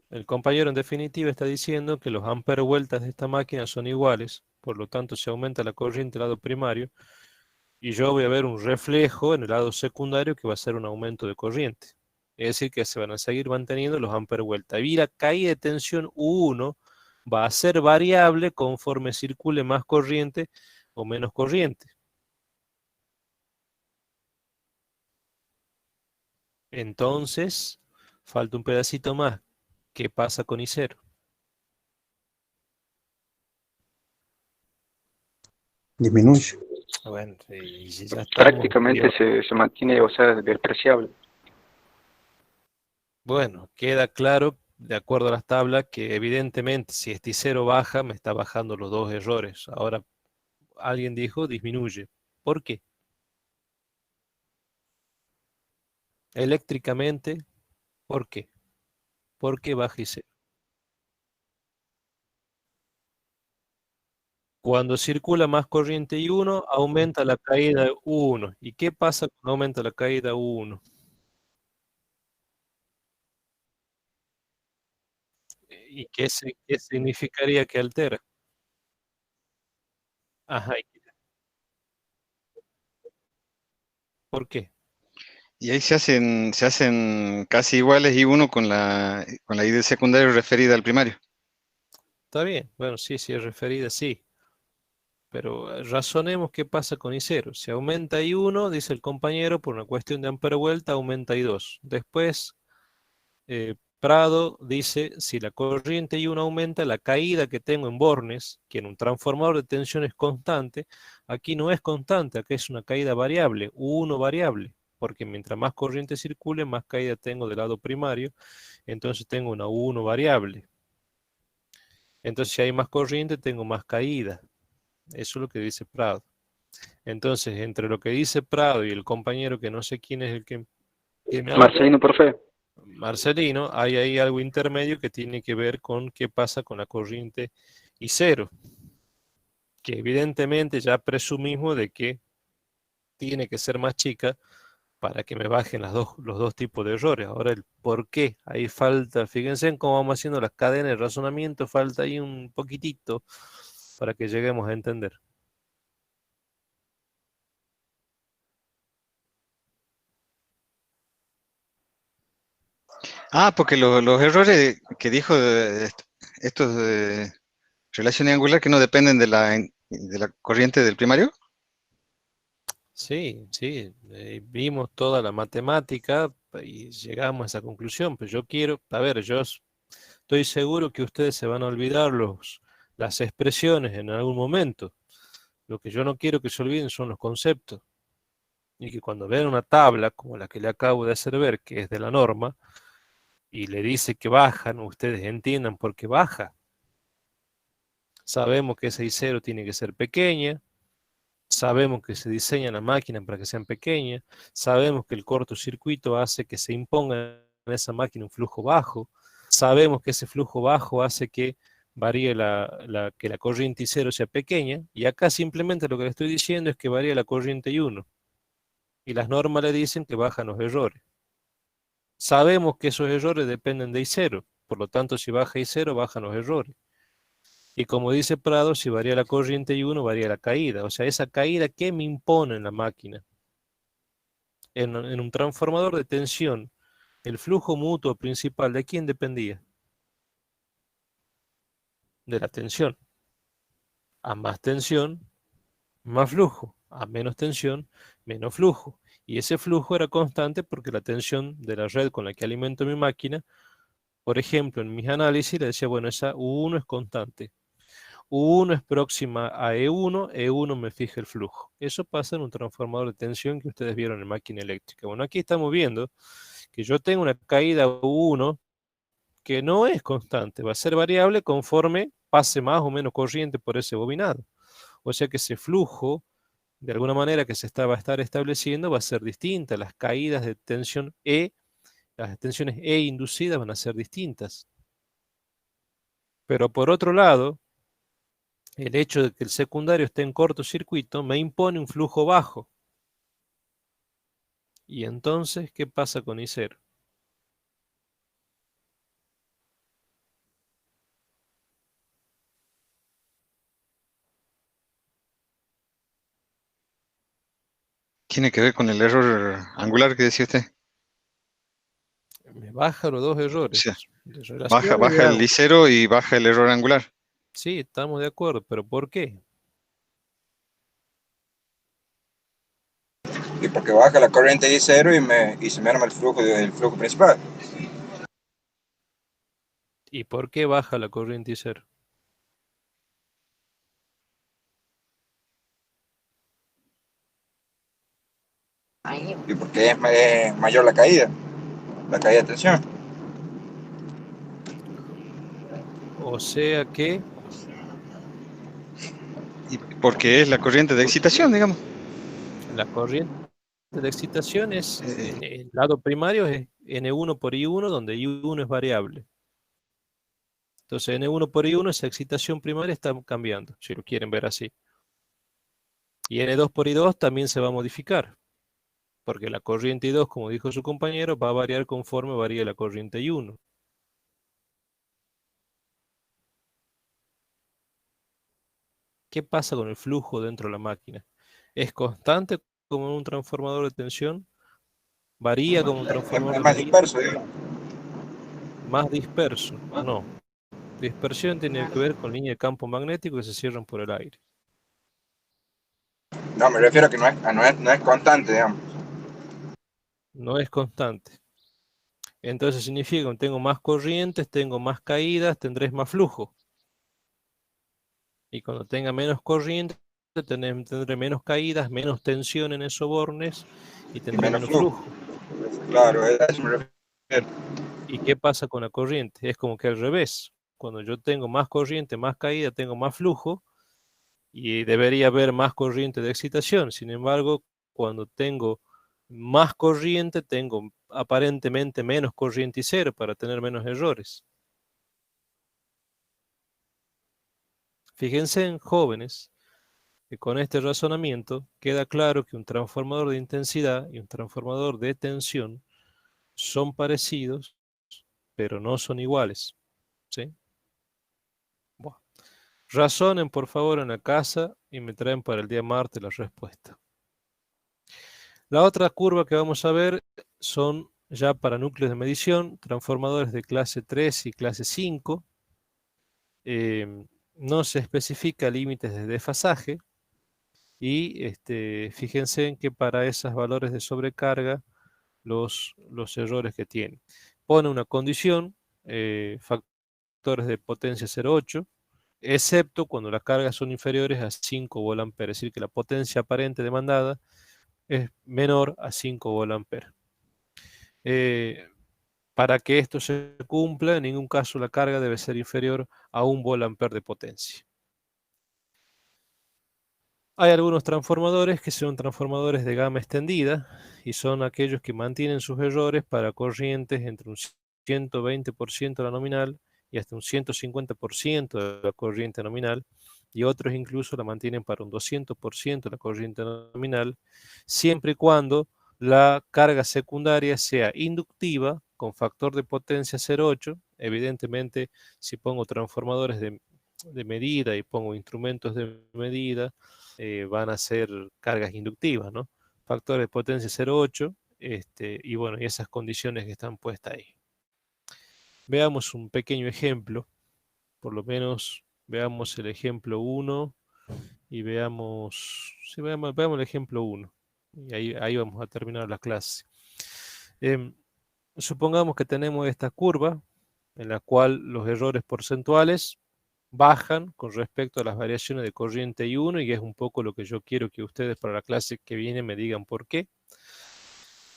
El compañero en definitiva está diciendo que los amperevueltas de esta máquina son iguales, por lo tanto si aumenta la corriente del lado primario, y yo voy a ver un reflejo en el lado secundario que va a ser un aumento de corriente. Es decir, que se van a seguir manteniendo los amperevueltas. Y la caída de tensión U1 va a ser variable conforme circule más corriente o menos corriente. Entonces, falta un pedacito más. ¿Qué pasa con I0? Disminuye. Bueno, y si ya estamos, Prácticamente se mantiene, o sea, despreciable. bueno, queda claro, de acuerdo a las tablas, que evidentemente si este I0 baja, me está bajando los dos errores. Ahora, alguien dijo disminuye. ¿Por qué? Eléctricamente, ¿por qué? ¿Por qué baja I0? Cuando circula más corriente I1, aumenta la caída U1. ¿Y qué pasa cuando aumenta la caída U1? ¿Y qué significaría que altera? Ajá, ¿por qué? Y ahí se hacen casi iguales y uno con la I del secundario referida al primario. Está bien, bueno, sí, sí es referida, sí. Pero razonemos qué pasa con I0. Si aumenta I1, dice el compañero, por una cuestión de ampere vuelta, aumenta I2. Después, Prado dice, si la corriente I1 aumenta, la caída que tengo en bornes, que en un transformador de tensión es constante, aquí no es constante, aquí es una caída variable, U1 variable, porque mientras más corriente circule, más caída tengo del lado primario, entonces tengo una U1 variable. Entonces, si hay más corriente, tengo más caída. Eso es lo que dice Prado. Entonces, entre lo que dice Prado y el compañero, que no sé quién es el que me habló, Marcelino, profe. Marcelino, hay ahí algo intermedio que tiene que ver con qué pasa con la corriente I0, que evidentemente ya presumimos de que tiene que ser más chica para que me bajen los dos tipos de errores. Ahora, el por qué, ahí falta, fíjense en cómo vamos haciendo las cadenas de razonamiento, falta ahí un poquitito para que lleguemos a entender. Porque los errores que dijo estos de relación angular que no dependen de la corriente del primario. Sí, sí, vimos toda la matemática y llegamos a esa conclusión, pero yo quiero, a ver, estoy seguro que ustedes se van a olvidar las expresiones en algún momento. Lo que yo no quiero que se olviden son los conceptos. Y que cuando vean una tabla como la que le acabo de hacer ver, que es de la norma, y le dice que bajan, ustedes entiendan por qué baja. Sabemos que esa I0 tiene que ser pequeña, sabemos que se diseña la máquina para que sean pequeñas, sabemos que el cortocircuito hace que se imponga en esa máquina un flujo bajo, sabemos que ese flujo bajo hace que varíe que la corriente I0 sea pequeña, y acá simplemente lo que le estoy diciendo es que varía la corriente I1, y las normas le dicen que bajan los errores. Sabemos que esos errores dependen de I0, por lo tanto si baja I0 bajan los errores. Y como dice Prado, si varía la corriente I1, varía la caída. O sea, esa caída, ¿qué me impone en la máquina? En un transformador de tensión el flujo mutuo principal, ¿de quién dependía? De la tensión. A más tensión, más flujo. A menos tensión, menos flujo. Y ese flujo era constante porque la tensión de la red con la que alimento mi máquina, por ejemplo, en mis análisis le decía, bueno, esa U1 es constante. U1 es próxima a E1, E1 me fija el flujo. Eso pasa en un transformador de tensión que ustedes vieron en máquina eléctrica. Bueno, aquí estamos viendo que yo tengo una caída U1 que no es constante, va a ser variable conforme pase más o menos corriente por ese bobinado. O sea que ese flujo, de alguna manera que va a estar estableciendo, va a ser distinta. Las caídas de tensión E, las tensiones E inducidas van a ser distintas. Pero por otro lado, el hecho de que el secundario esté en cortocircuito me impone un flujo bajo. Y entonces, ¿qué pasa con I0? Tiene que ver con el error angular que decía usted. Me baja los dos O errores sea, de baja, relación y de baja el ángulo. I0 y baja el error angular. Sí, estamos de acuerdo, pero ¿por qué? Y porque baja la corriente I0 y se me arma el flujo principal. ¿Y por qué baja la corriente I0? Y porque es mayor la caída de tensión. O sea que Y porque es la corriente de excitación, digamos. la corriente de excitación es, en el lado primario es N1 por I1, donde I1 es variable. Entonces N1 por I1, esa excitación primaria está cambiando, si lo quieren ver así. Y N2 por I2 también se va a modificar, porque la corriente I2, como dijo su compañero, va a variar conforme varía la corriente I1. ¿Qué pasa con el flujo dentro de la máquina? ¿Es constante como en un transformador de tensión? ¿Varía como un transformador Es de más medida? disperso, digamos. ¿Más disperso? No. Dispersión tiene que ver con líneas de campo magnético que se cierran por el aire. No, me refiero a que no es constante, digamos. No es constante. Entonces significa que tengo más corrientes, tengo más caídas, tendré más flujo. Y cuando tenga menos corriente, tendré menos caídas, menos tensión en esos bornes y Y tendré menos menos flujo. flujo. Claro, a eso me refiero. ¿Y qué pasa con la corriente? Es como que al revés. Cuando yo tengo más corriente, más caída, tengo más flujo y debería haber más corriente de excitación. Sin embargo, cuando tengo más corriente, tengo aparentemente menos corriente y cero para tener menos errores. Fíjense en jóvenes que con este razonamiento queda claro que un transformador de intensidad y un transformador de tensión son parecidos, pero no son iguales. ¿Sí? Bueno, razonen por favor en la casa y me traen para el día martes la respuesta. La otra curva que vamos a ver son ya para núcleos de medición, transformadores de clase 3 y clase 5. No se especifica límites de desfasaje y fíjense en que para esos valores de sobrecarga los errores que tienen. Pone una condición, factores de potencia 0,8, excepto cuando las cargas son inferiores a 5 volamperes, es decir, que la potencia aparente demandada es menor a 5 volamperes. Para que esto se cumpla, en ningún caso la carga debe ser inferior a 1 volamper de potencia. Hay algunos transformadores que son transformadores de gama extendida y son aquellos que mantienen sus errores para corrientes entre un 120% de la nominal y hasta un 150% de la corriente nominal, y otros incluso la mantienen para un 200% de la corriente nominal, siempre y cuando la carga secundaria sea inductiva con factor de potencia 0,8. Evidentemente, si pongo transformadores de medida y pongo instrumentos de medida, van a ser cargas inductivas, ¿no? Factor de potencia 0,8, y bueno, y esas condiciones que están puestas ahí. Veamos un pequeño ejemplo, por lo menos veamos el ejemplo 1 y veamos, sí, veamos el ejemplo 1. Y ahí vamos a terminar la clase. Supongamos que tenemos esta curva en la cual los errores porcentuales bajan con respecto a las variaciones de corriente I1, y es un poco lo que yo quiero que ustedes para la clase que viene me digan por qué.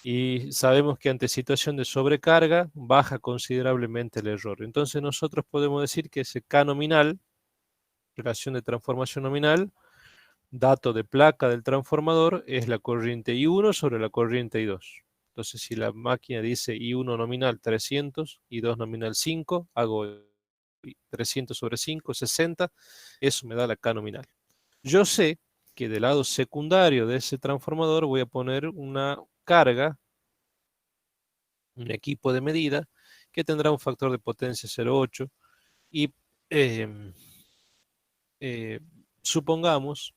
Y sabemos que ante situación de sobrecarga baja considerablemente el error. Entonces nosotros podemos decir que ese K nominal, relación de transformación nominal, dato de placa del transformador, es la corriente I1 sobre la corriente I2. Entonces si la máquina dice I1 nominal 300, I2 nominal 5, hago 300 sobre 5, 60, eso me da la K nominal. Yo sé que del lado secundario de ese transformador voy a poner una carga, un equipo de medida, que tendrá un factor de potencia 0,8 y supongamos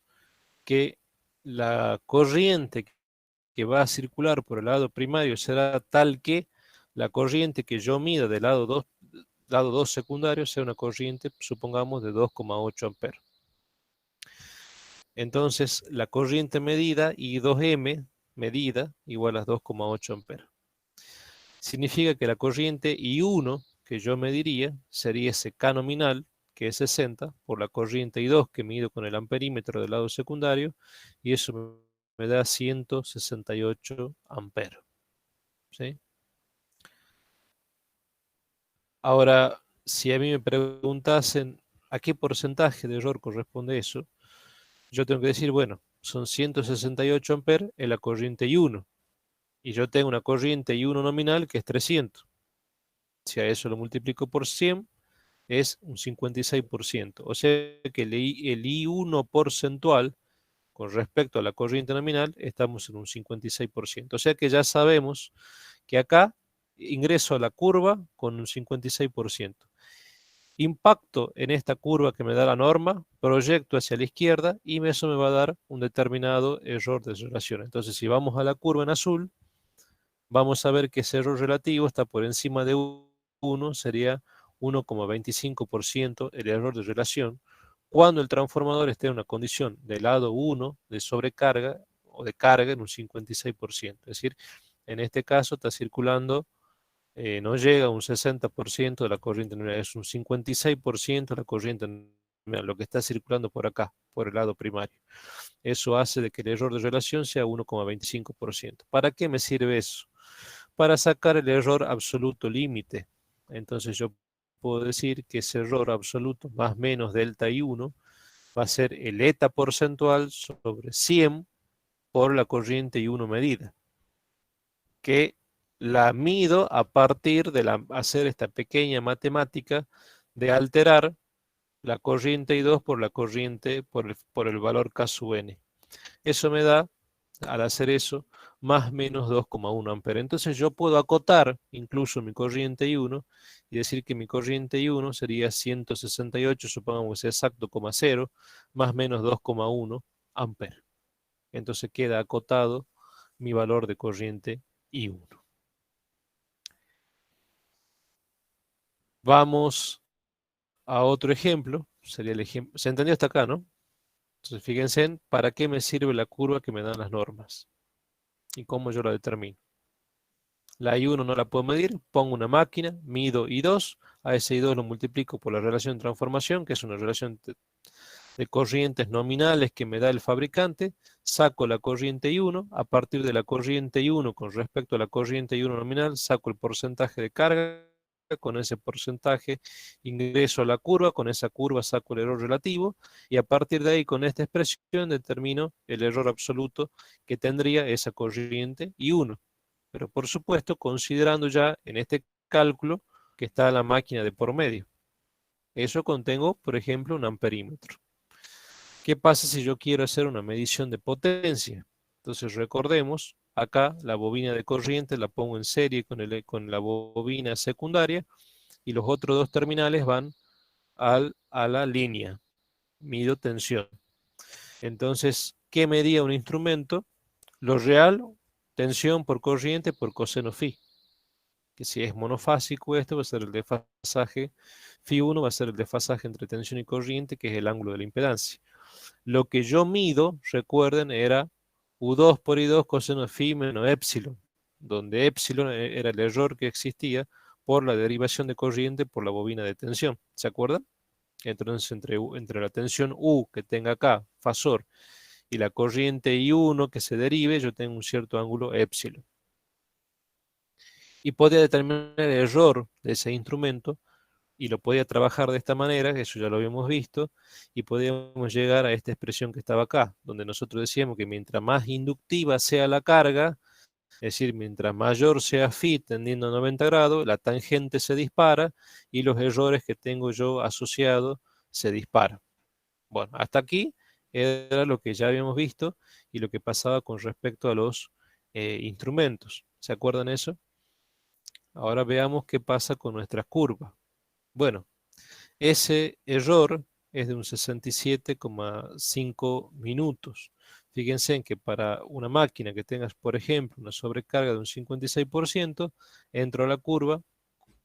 que la corriente que va a circular por el lado primario será tal que la corriente que yo mida del lado 2 secundario sea una corriente, supongamos, de 2,8 amperes. Entonces, la corriente medida, I2M medida, igual a 2,8 amperes. Significa que la corriente I1 que yo mediría sería ese K nominal, que es 60, por la corriente I2 que mido con el amperímetro del lado secundario, y eso me da 168 amperes. ¿Sí? Ahora, si a mí me preguntasen a qué porcentaje de error corresponde eso, yo tengo que decir, bueno, son 168 amperes en la corriente I1, y yo tengo una corriente I1 nominal que es 300. Si a eso lo multiplico por 100, es un 56%. O sea que el I1 porcentual con respecto a la corriente nominal estamos en un 56%. O sea que ya sabemos que acá ingreso a la curva con un 56%. Impacto en esta curva que me da la norma, proyecto hacia la izquierda y eso me va a dar un determinado error de relación. Entonces, si vamos a la curva en azul, vamos a ver que ese error relativo está por encima de 1, sería 1,25% el error de relación, cuando el transformador esté en una condición de lado 1 de sobrecarga o de carga en un 56%. Es decir, en este caso está circulando, no llega a un 60% de la corriente nominal, es un 56% de la corriente nominal, lo que está circulando por acá, por el lado primario. Eso hace de que el error de relación sea 1,25%. ¿Para qué me sirve eso? Para sacar el error absoluto límite. Entonces yo puedo decir que ese error absoluto más menos delta I1 va a ser el eta porcentual sobre 100 por la corriente I1 medida, que la mido a partir de hacer esta pequeña matemática de alterar la corriente I2 por la corriente, por el valor K sub n. Eso me da, al hacer eso, más menos 2,1 amperes. Entonces yo puedo acotar incluso mi corriente I1 y decir que mi corriente I1 sería 168, supongamos que sea exacto, 0, más menos 2,1 amperes. Entonces queda acotado mi valor de corriente I1. Vamos a otro ejemplo. Sería el ejemplo. ¿Se entendió hasta acá, no? Entonces fíjense en para qué me sirve la curva que me dan las normas y cómo yo la determino. La I1 no la puedo medir, pongo una máquina, mido I2, a ese I2 lo multiplico por la relación de transformación, que es una relación de corrientes nominales que me da el fabricante, saco la corriente I1, a partir de la corriente I1 con respecto a la corriente I1 nominal, saco el porcentaje de carga, con ese porcentaje ingreso a la curva, con esa curva saco el error relativo, y a partir de ahí con esta expresión determino el error absoluto que tendría esa corriente I1. Pero por supuesto considerando ya en este cálculo que está la máquina de por medio. Eso contengo, por ejemplo, un amperímetro. ¿Qué pasa si yo quiero hacer una medición de potencia? Entonces recordemos, acá la bobina de corriente la pongo en serie con la bobina secundaria y los otros dos terminales van a la línea. Mido tensión. Entonces, ¿qué medía un instrumento? Lo real tensión por corriente por coseno phi. Que si es monofásico esto va a ser el desfasaje, phi1 va a ser el desfasaje entre tensión y corriente, que es el ángulo de la impedancia. Lo que yo mido, recuerden, era U2 por I2 coseno de phi menos épsilon, donde épsilon era el error que existía por la derivación de corriente por la bobina de tensión. ¿Se acuerdan? Entonces, entre la tensión U que tenga acá, fasor, y la corriente I1 que se derive, yo tengo un cierto ángulo épsilon. Y podía determinar el error de ese instrumento y lo podía trabajar de esta manera, que eso ya lo habíamos visto, y podíamos llegar a esta expresión que estaba acá, donde nosotros decíamos que mientras más inductiva sea la carga, es decir, mientras mayor sea phi tendiendo a 90 grados, la tangente se dispara y los errores que tengo yo asociados se disparan. Bueno, hasta aquí era lo que ya habíamos visto y lo que pasaba con respecto a los instrumentos. ¿Se acuerdan eso? Ahora veamos qué pasa con nuestras curvas. Bueno, ese error es de un 67,5 minutos. Fíjense en que para una máquina que tengas, por ejemplo, una sobrecarga de un 56%, entro a la curva,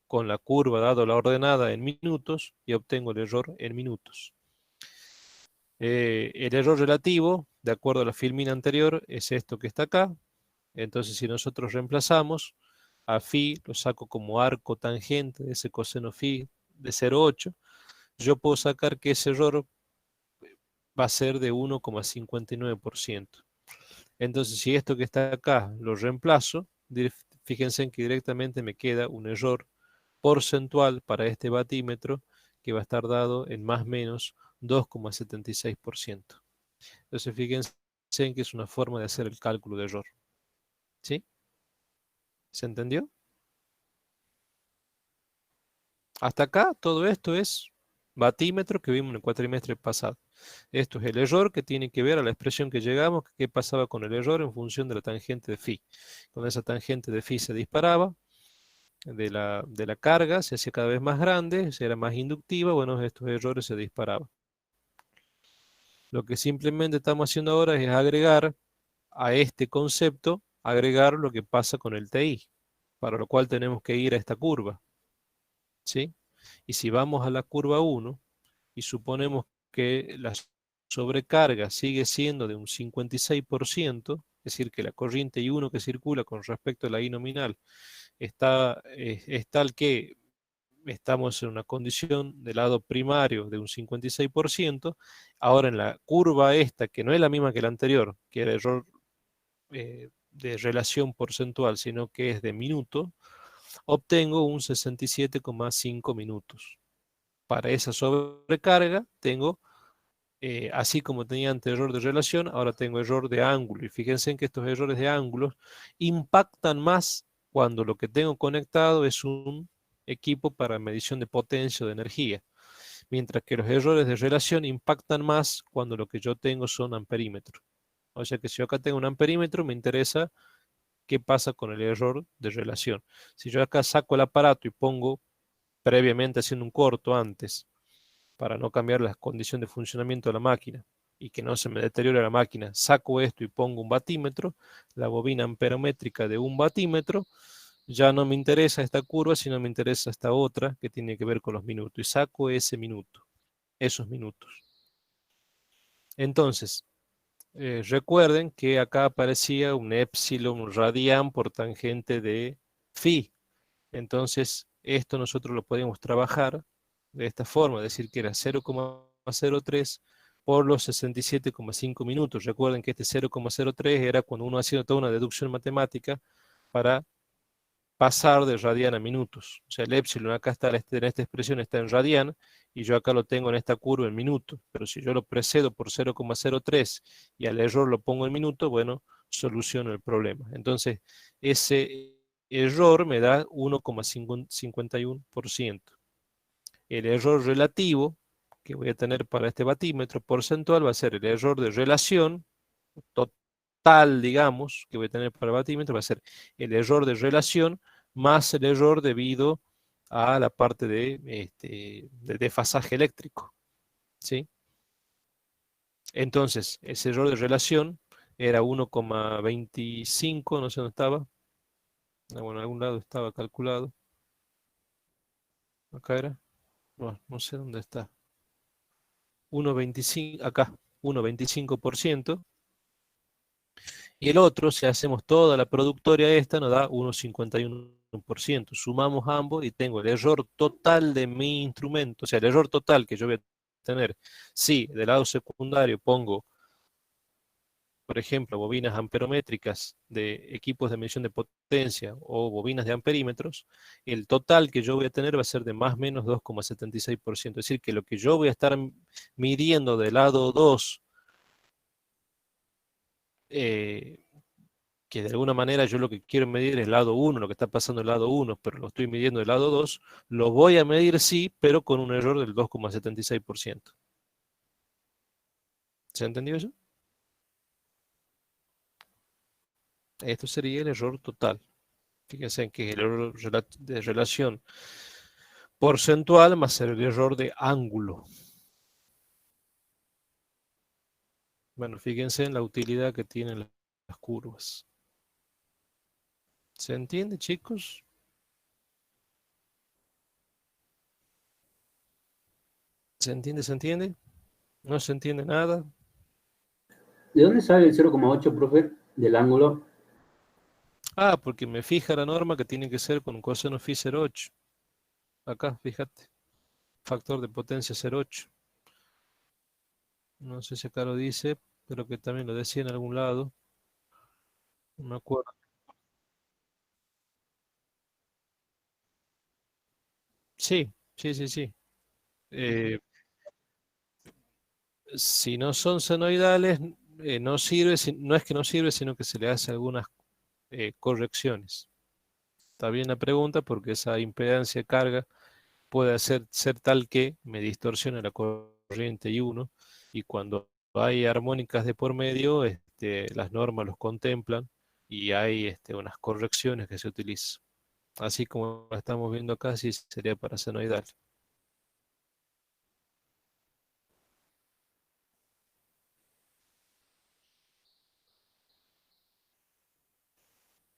con la curva dado la ordenada en minutos y obtengo el error en minutos. El error relativo, de acuerdo a la filmina anterior, es esto que está acá. Entonces, si nosotros reemplazamos a phi, lo saco como arco tangente de ese coseno phi de 0,8, yo puedo sacar que ese error va a ser de 1,59%. Entonces, si esto que está acá lo reemplazo, fíjense en que directamente me queda un error porcentual para este batímetro que va a estar dado en más o menos 2,76%. Entonces, fíjense en que es una forma de hacer el cálculo de error. ¿Sí? ¿Se entendió? Hasta acá todo esto es batímetro que vimos en el cuatrimestre pasado. Esto es el error que tiene que ver a la expresión que llegamos, qué pasaba con el error en función de la tangente de phi. Cuando esa tangente de phi se disparaba, de la carga se hacía cada vez más grande, se era más inductiva, bueno, estos errores se disparaban. Lo que simplemente estamos haciendo ahora es agregar a este concepto, agregar lo que pasa con el TI, para lo cual tenemos que ir a esta curva. ¿Sí? Y si vamos a la curva 1 y suponemos que la sobrecarga sigue siendo de un 56%, es decir, que la corriente I1 que circula con respecto a la I nominal es tal que estamos en una condición de lado primario de un 56%, ahora en la curva esta, que no es la misma que la anterior, que era error de relación porcentual, sino que es de minuto, obtengo un 67,5 minutos. Para esa sobrecarga tengo, así como tenía antes error de relación, ahora tengo error de ángulo. Y fíjense en que estos errores de ángulos impactan más cuando lo que tengo conectado es un equipo para medición de potencia o de energía. Mientras que los errores de relación impactan más cuando lo que yo tengo son amperímetros. O sea que si yo acá tengo un amperímetro, me interesa qué pasa con el error de relación. Si yo acá saco el aparato y pongo previamente haciendo un corto antes, para no cambiar la condición de funcionamiento de la máquina y que no se me deteriore la máquina, saco esto y pongo un batímetro, la bobina amperométrica de un batímetro, ya no me interesa esta curva, sino me interesa esta otra que tiene que ver con los minutos. Y saco ese minuto, esos minutos. Entonces, recuerden que acá aparecía un épsilon radian por tangente de phi. Entonces, esto nosotros lo podemos trabajar de esta forma, decir que era 0,03 por los 67,5 minutos. Recuerden que este 0,03 era cuando uno hacía toda una deducción matemática para pasar de radian a minutos. O sea, el épsilon acá está en esta expresión está en radian y yo acá lo tengo en esta curva en minutos. Pero si yo lo precedo por 0,03 y al error lo pongo en minutos, bueno, soluciono el problema. Entonces, ese error me da 1,51%. El error relativo que voy a tener para este batímetro porcentual va a ser el error de relación total, digamos, que voy a tener para el batímetro, va a ser el error de relación más el error debido a la parte de desfasaje eléctrico. ¿Sí? Entonces, ese error de relación era 1,25, no sé dónde estaba. Bueno, en algún lado estaba calculado. Acá era. No, no sé dónde está. 1,25, acá, 1,25%. Y el otro, si hacemos toda la productoria esta, nos da 1,51%. Sumamos ambos y tengo el error total de mi instrumento, o sea, el error total que yo voy a tener. Si del lado secundario pongo, por ejemplo, bobinas amperométricas de equipos de medición de potencia o bobinas de amperímetros, el total que yo voy a tener va a ser de más o menos 2,76%. Es decir, que lo que yo voy a estar midiendo del lado 2, que de alguna manera yo lo que quiero medir es el lado 1, lo que está pasando en el lado 1, pero lo estoy midiendo del lado 2, lo voy a medir sí, pero con un error del 2,76%. ¿Se ha entendido eso? Esto sería el error total. Fíjense en que el error de relación porcentual más el error de ángulo. Bueno, fíjense en la utilidad que tienen las curvas. ¿Se entiende, chicos? ¿Se entiende? ¿Se entiende? ¿No se entiende nada? ¿De dónde sale el 0,8, profe? Del ángulo. Ah, porque me fija la norma que tiene que ser con un coseno phi 0,8. Acá, fíjate. Factor de potencia 0,8. No sé si acá lo dice, pero que también lo decía en algún lado. No me acuerdo. Sí, sí, sí, sí. Eh, si no son senoidales, no sirve, no es que no sirve, sino que se le hace algunas correcciones. Está bien la pregunta porque esa impedancia de carga puede ser tal que me distorsione la corriente I1 y cuando hay armónicas de por medio, las normas los contemplan y hay unas correcciones que se utilizan. Así como lo estamos viendo acá, sí sería para senoidal.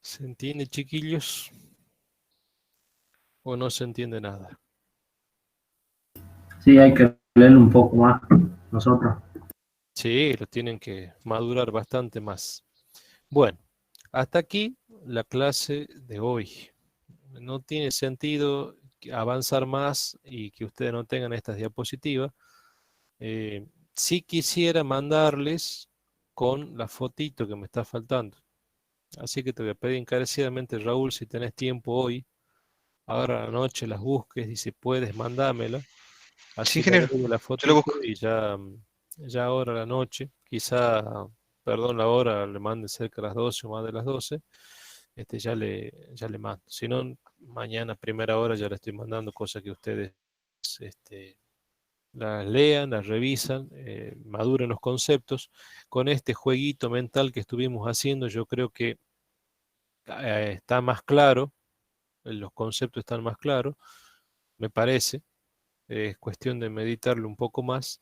¿Se entiende, chiquillos? ¿O no se entiende nada? Sí, hay que leerlo un poco más nosotros. Sí, lo tienen que madurar bastante más. Bueno, hasta aquí la clase de hoy. No tiene sentido avanzar más y que ustedes no tengan estas diapositivas. Sí quisiera mandarles con la fotito que me está faltando. Así que te voy a pedir encarecidamente, Raúl, si tenés tiempo hoy, ahora a la noche las busques y si puedes, mandámela. Sí, Así le ingeniero, agrego la yo lo fotito busco. y ya ahora a la noche, quizá, perdón, la hora le mande cerca de las 12 o más de las 12, ya le mando. Si no, mañana a primera hora ya le estoy mandando cosas que ustedes este, las lean, las revisan, maduren los conceptos. Con este jueguito mental que estuvimos haciendo, yo creo que está más claro, los conceptos están más claros, me parece. Es cuestión de meditarlo un poco más.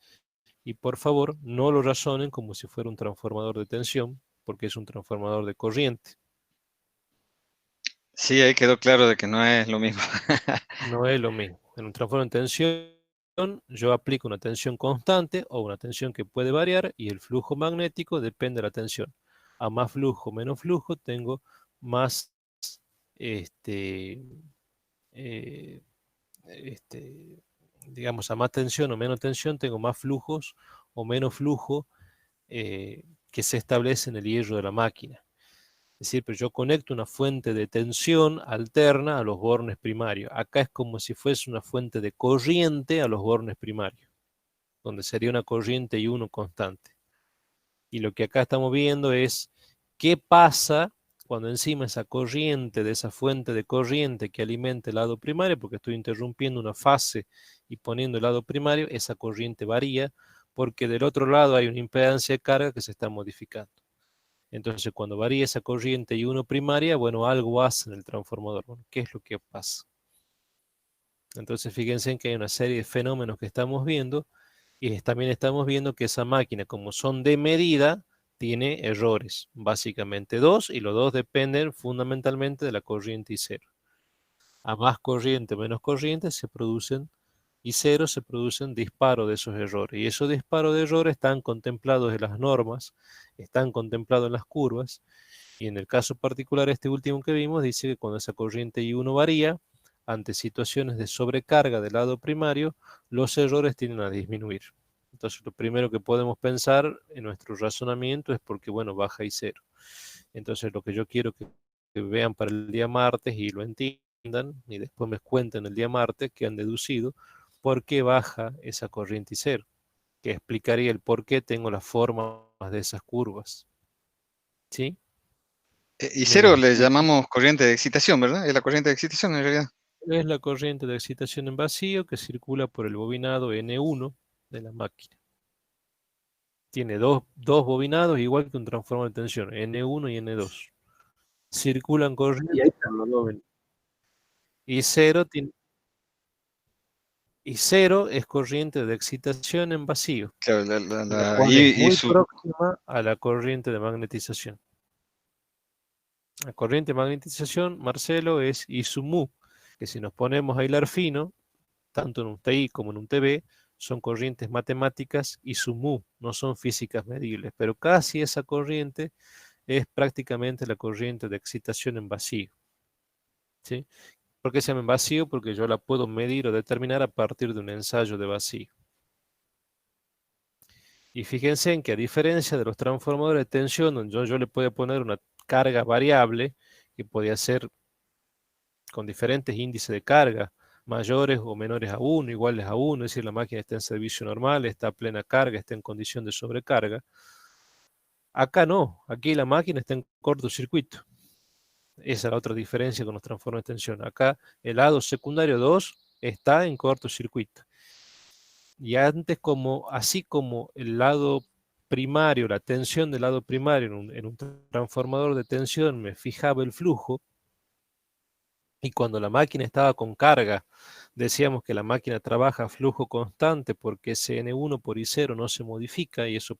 Y por favor, no lo razonen como si fuera un transformador de tensión, porque es un transformador de corriente. Sí, ahí quedó claro de que no es lo mismo. No es lo mismo. En un transformador de tensión, yo aplico una tensión constante o una tensión que puede variar y el flujo magnético depende de la tensión. A más flujo, menos flujo, tengo más, este, eh, este, digamos, a más tensión o menos tensión, tengo más flujos o menos flujo que se establece en el hierro de la máquina. Es decir, pero yo conecto una fuente de tensión alterna a los bornes primarios. Acá es como si fuese una fuente de corriente a los bornes primarios, donde sería una corriente y uno constante. Y lo que acá estamos viendo es qué pasa cuando encima esa corriente de esa fuente de corriente que alimenta el lado primario, porque estoy interrumpiendo una fase y poniendo el lado primario, esa corriente varía porque del otro lado hay una impedancia de carga que se está modificando. Entonces, cuando varía esa corriente y uno primaria, bueno, algo hace en el transformador. Bueno, ¿qué es lo que pasa? Entonces, fíjense en que hay una serie de fenómenos que estamos viendo y también estamos viendo que esa máquina, como son de medida, tiene errores, básicamente 2, y los 2 dependen fundamentalmente de la corriente I0. A más corriente, menos corriente, se producen I0, se producen disparos de esos errores. Y esos disparos de errores están contemplados en las normas, están contemplados en las curvas, y en el caso particular, este último que vimos, dice que cuando esa corriente I1 varía, ante situaciones de sobrecarga del lado primario, los errores tienden a disminuir. Entonces, lo primero que podemos pensar en nuestro razonamiento es porque, bueno, baja I0. Entonces, lo que yo quiero que vean para el día martes y lo entiendan, y después me cuenten el día martes que han deducido por qué baja esa corriente I0, que explicaría el por qué tengo las formas de esas curvas. ¿Sí? Y cero le llamamos corriente de excitación, ¿verdad? Es la corriente de excitación en realidad. Es la corriente de excitación en vacío que circula por el bobinado N1 de la máquina. Tiene dos bobinados igual que un transformador de tensión, N1 y N2. Circulan corrientes Y ahí por los dos. Y cero es corriente de excitación en vacío, Claro, la cual es muy su, próxima a la corriente de magnetización. La corriente de magnetización, Marcelo, es I sub mu, que si nos ponemos a hilar fino, tanto en un TI como en un TB, son corrientes matemáticas I sub mu, no son físicas medibles, pero casi esa corriente es prácticamente la corriente de excitación en vacío. ¿Sí? ¿Por qué se llama en vacío? Porque yo la puedo medir o determinar a partir de un ensayo de vacío. Y fíjense en que a diferencia de los transformadores de tensión, donde yo le puedo poner una carga variable, que podía ser con diferentes índices de carga, mayores o menores a 1, iguales a 1, es decir, la máquina está en servicio normal, está a plena carga, está en condición de sobrecarga. Acá no, aquí la máquina está en cortocircuito. Esa es la otra diferencia con los transformadores de tensión. Acá el lado secundario 2 está en cortocircuito. Y antes, así como el lado primario, la tensión del lado primario en un transformador de tensión me fijaba el flujo, y cuando la máquina estaba con carga, decíamos que la máquina trabaja a flujo constante porque ese N1 por I0 no se modifica, y eso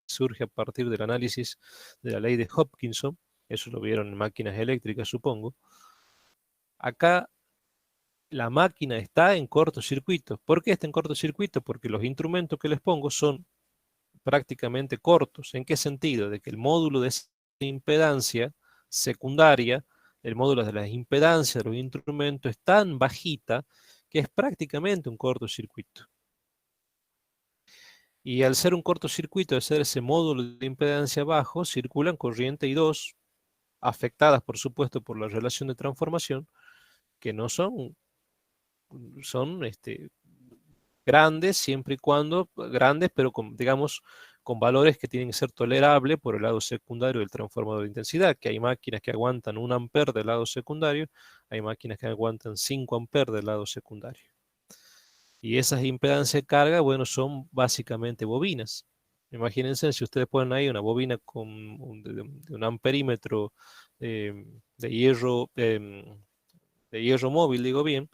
surge a partir del análisis de la ley de Hopkinson. Eso lo vieron en máquinas eléctricas, supongo. Acá la máquina está en cortocircuito. ¿Por qué está en cortocircuito? Porque los instrumentos que les pongo son prácticamente cortos. ¿En qué sentido? De que el módulo de impedancia secundaria, el módulo de las impedancias de los instrumentos es tan bajita que es prácticamente un cortocircuito. Y al ser un cortocircuito, al ser ese módulo de impedancia bajo, circulan corriente I2, afectadas por supuesto por la relación de transformación, que no son grandes, siempre y cuando, grandes, pero digamos, con valores que tienen que ser tolerables por el lado secundario del transformador de intensidad, que hay máquinas que aguantan 1 amper del lado secundario, hay máquinas que aguantan 5 amper del lado secundario. Y esas impedancias de carga, bueno, son básicamente bobinas. Imagínense si ustedes ponen ahí una bobina de un amperímetro de hierro móvil, digo bien.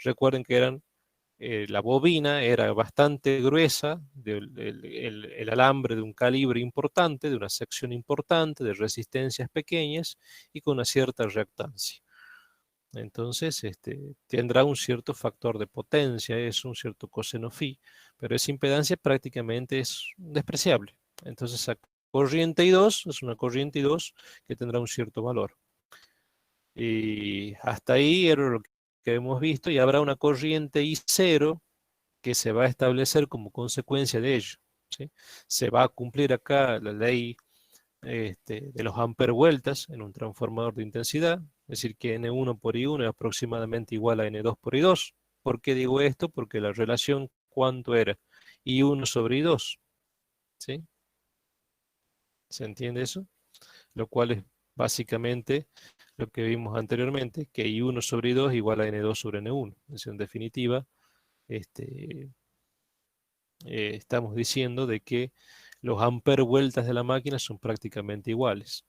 Recuerden que la bobina era bastante gruesa, el alambre de un calibre importante, de una sección importante, de resistencias pequeñas y con una cierta reactancia. Entonces, tendrá un cierto factor de potencia, es un cierto coseno phi, pero esa impedancia prácticamente es despreciable. Entonces, esa corriente I2 es una corriente I2 que tendrá un cierto valor. Y hasta ahí era lo que hemos visto, y habrá una corriente I0 que se va a establecer como consecuencia de ello, ¿sí? Se va a cumplir acá la ley de los ampervueltas en un transformador de intensidad, es decir, que N1 por I1 es aproximadamente igual a N2 por I2. ¿Por qué digo esto? Porque la relación, ¿cuánto era? I1 sobre I2, ¿sí? ¿Se entiende eso? Lo cual es básicamente lo que vimos anteriormente, que I1 sobre I2 es igual a N2 sobre N1. Es en definitiva, estamos diciendo de que los amper vueltas de la máquina son prácticamente iguales.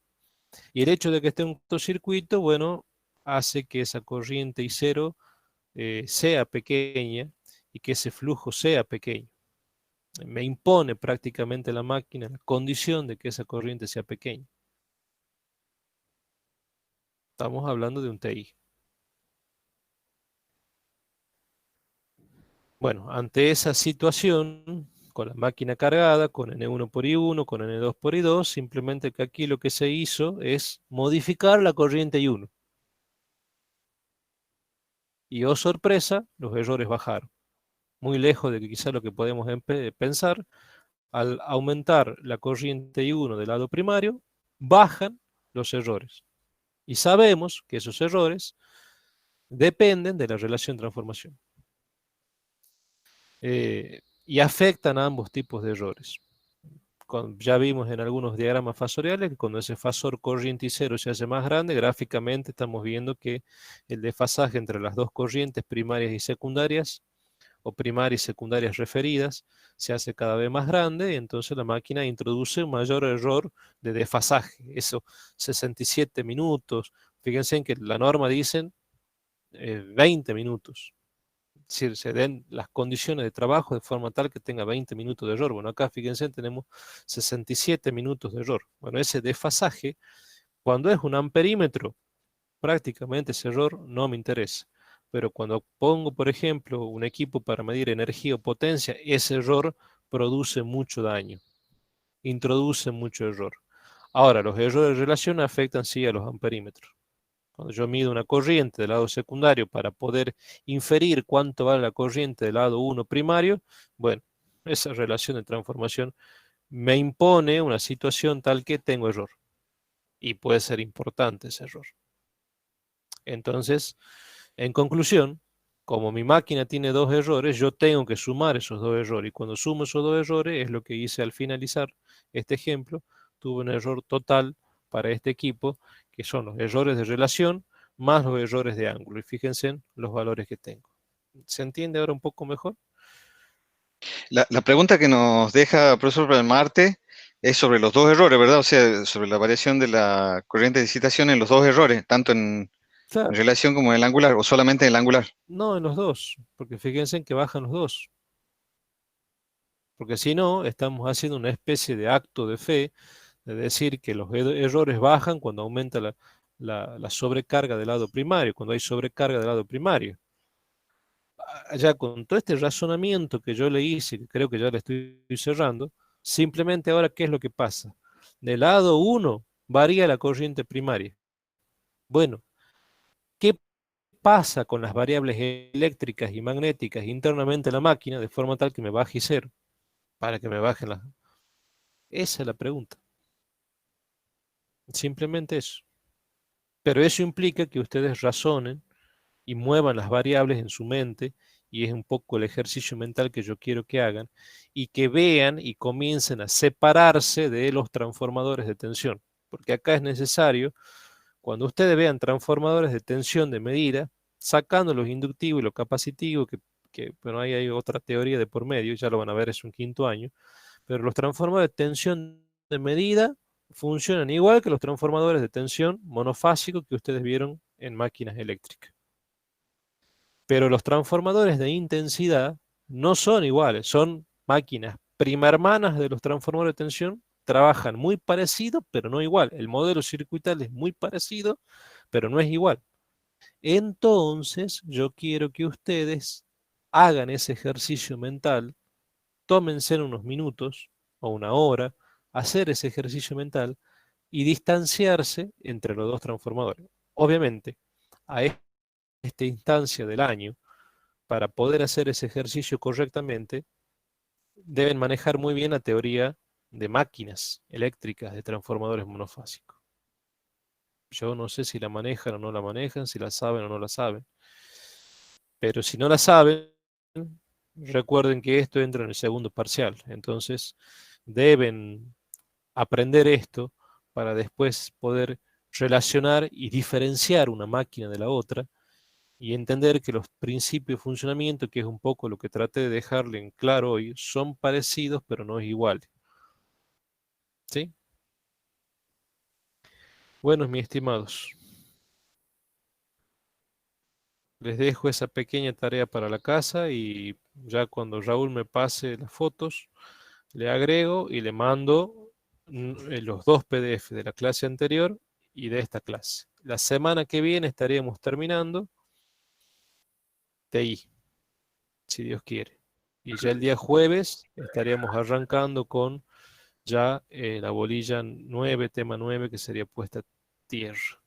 Y el hecho de que esté en un cortocircuito, bueno, hace que esa corriente I0 sea pequeña y que ese flujo sea pequeño. me impone prácticamente la máquina la condición de que esa corriente sea pequeña. Estamos hablando de un TI. Bueno, ante esa situación, con la máquina cargada, con N1 por I1, con N2 por I2, simplemente que aquí lo que se hizo es modificar la corriente I1. Y oh sorpresa, los errores bajaron. Muy lejos de que quizá lo que podemos pensar, al aumentar la corriente I1 del lado primario, bajan los errores. Y sabemos que esos errores dependen de la relación transformación. Y afectan a ambos tipos de errores. Ya vimos en algunos diagramas fasoriales que cuando ese fasor corrienticero se hace más grande, gráficamente estamos viendo que el desfasaje entre las dos corrientes primarias y secundarias, o primarias y secundarias referidas, se hace cada vez más grande, y entonces la máquina introduce un mayor error de desfasaje. Eso, 67 minutos. Fíjense en que la norma dicen 20 minutos. Es decir, se den las condiciones de trabajo de forma tal que tenga 20 minutos de error. Bueno, acá fíjense, tenemos 67 minutos de error. Bueno, ese desfasaje, cuando es un amperímetro, prácticamente ese error no me interesa. Pero cuando pongo, por ejemplo, un equipo para medir energía o potencia, ese error produce mucho daño, introduce mucho error. Ahora, los errores de relación afectan sí a los amperímetros. Cuando yo mido una corriente del lado secundario para poder inferir cuánto vale la corriente del lado 1 primario, bueno, esa relación de transformación me impone una situación tal que tengo error. Y puede ser importante ese error. Entonces, en conclusión, como mi máquina tiene dos errores, yo tengo que sumar esos dos errores. Y cuando sumo esos dos errores, es lo que hice al finalizar este ejemplo, tuve un error total para este equipo, que son los errores de relación más los errores de ángulo. Y fíjense en los valores que tengo. ¿Se entiende ahora un poco mejor? La pregunta que nos deja profesor Marte es sobre los dos errores, ¿verdad? O sea, sobre la variación de la corriente de excitación en los dos errores, tanto en Claro, relación como en el angular, o solamente en el angular. no en los dos, porque fíjense en que bajan los dos. Porque si no, estamos haciendo una especie de acto de fe, de decir que los errores bajan cuando aumenta la sobrecarga del lado primario, cuando hay sobrecarga del lado primario. Ya con todo este razonamiento que yo le hice, que creo que ya le estoy cerrando, simplemente ahora, ¿qué es lo que pasa? Del lado 1 varía la corriente primaria. Bueno, ¿qué pasa con las variables eléctricas y magnéticas internamente en la máquina de forma tal que me baje cero? Para que me bajen las... Esa es la pregunta. Simplemente eso. Pero eso implica que ustedes razonen y muevan las variables en su mente, y es un poco el ejercicio mental que yo quiero que hagan, y que vean y comiencen a separarse de los transformadores de tensión. Porque acá es necesario, cuando ustedes vean transformadores de tensión de medida, sacando los inductivos y los capacitivos, bueno, ahí hay otra teoría de por medio, ya lo van a ver, es un quinto año, pero los transformadores de tensión de medida funcionan igual que los transformadores de tensión monofásicos que ustedes vieron en máquinas eléctricas. Pero los transformadores de intensidad no son iguales, son máquinas prima hermanas de los transformadores de tensión, trabajan muy parecido, pero no igual. El modelo circuital es muy parecido, pero no es igual. Entonces, yo quiero que ustedes hagan ese ejercicio mental, tómense unos minutos o una hora, hacer ese ejercicio mental y distanciarse entre los dos transformadores. Obviamente, a esta instancia del año, para poder hacer ese ejercicio correctamente, deben manejar muy bien la teoría de máquinas eléctricas de transformadores monofásicos. Yo no sé si la manejan o no la manejan, si la saben o no la saben, pero si no la saben, recuerden que esto entra en el segundo parcial, entonces deben aprender esto para después poder relacionar y diferenciar una máquina de la otra y entender que los principios de funcionamiento, que es un poco lo que traté de dejarle en claro hoy, son parecidos pero no es igual. ¿Sí? Bueno, mis estimados, les dejo esa pequeña tarea para la casa y Ya cuando Raúl me pase las fotos, le agrego y le mando los dos PDF de la clase anterior y de esta clase. La semana que viene estaríamos terminando TI, si Dios quiere. Y ya el día jueves estaríamos arrancando con ya la bolilla 9, tema 9, que sería puesta a tierra.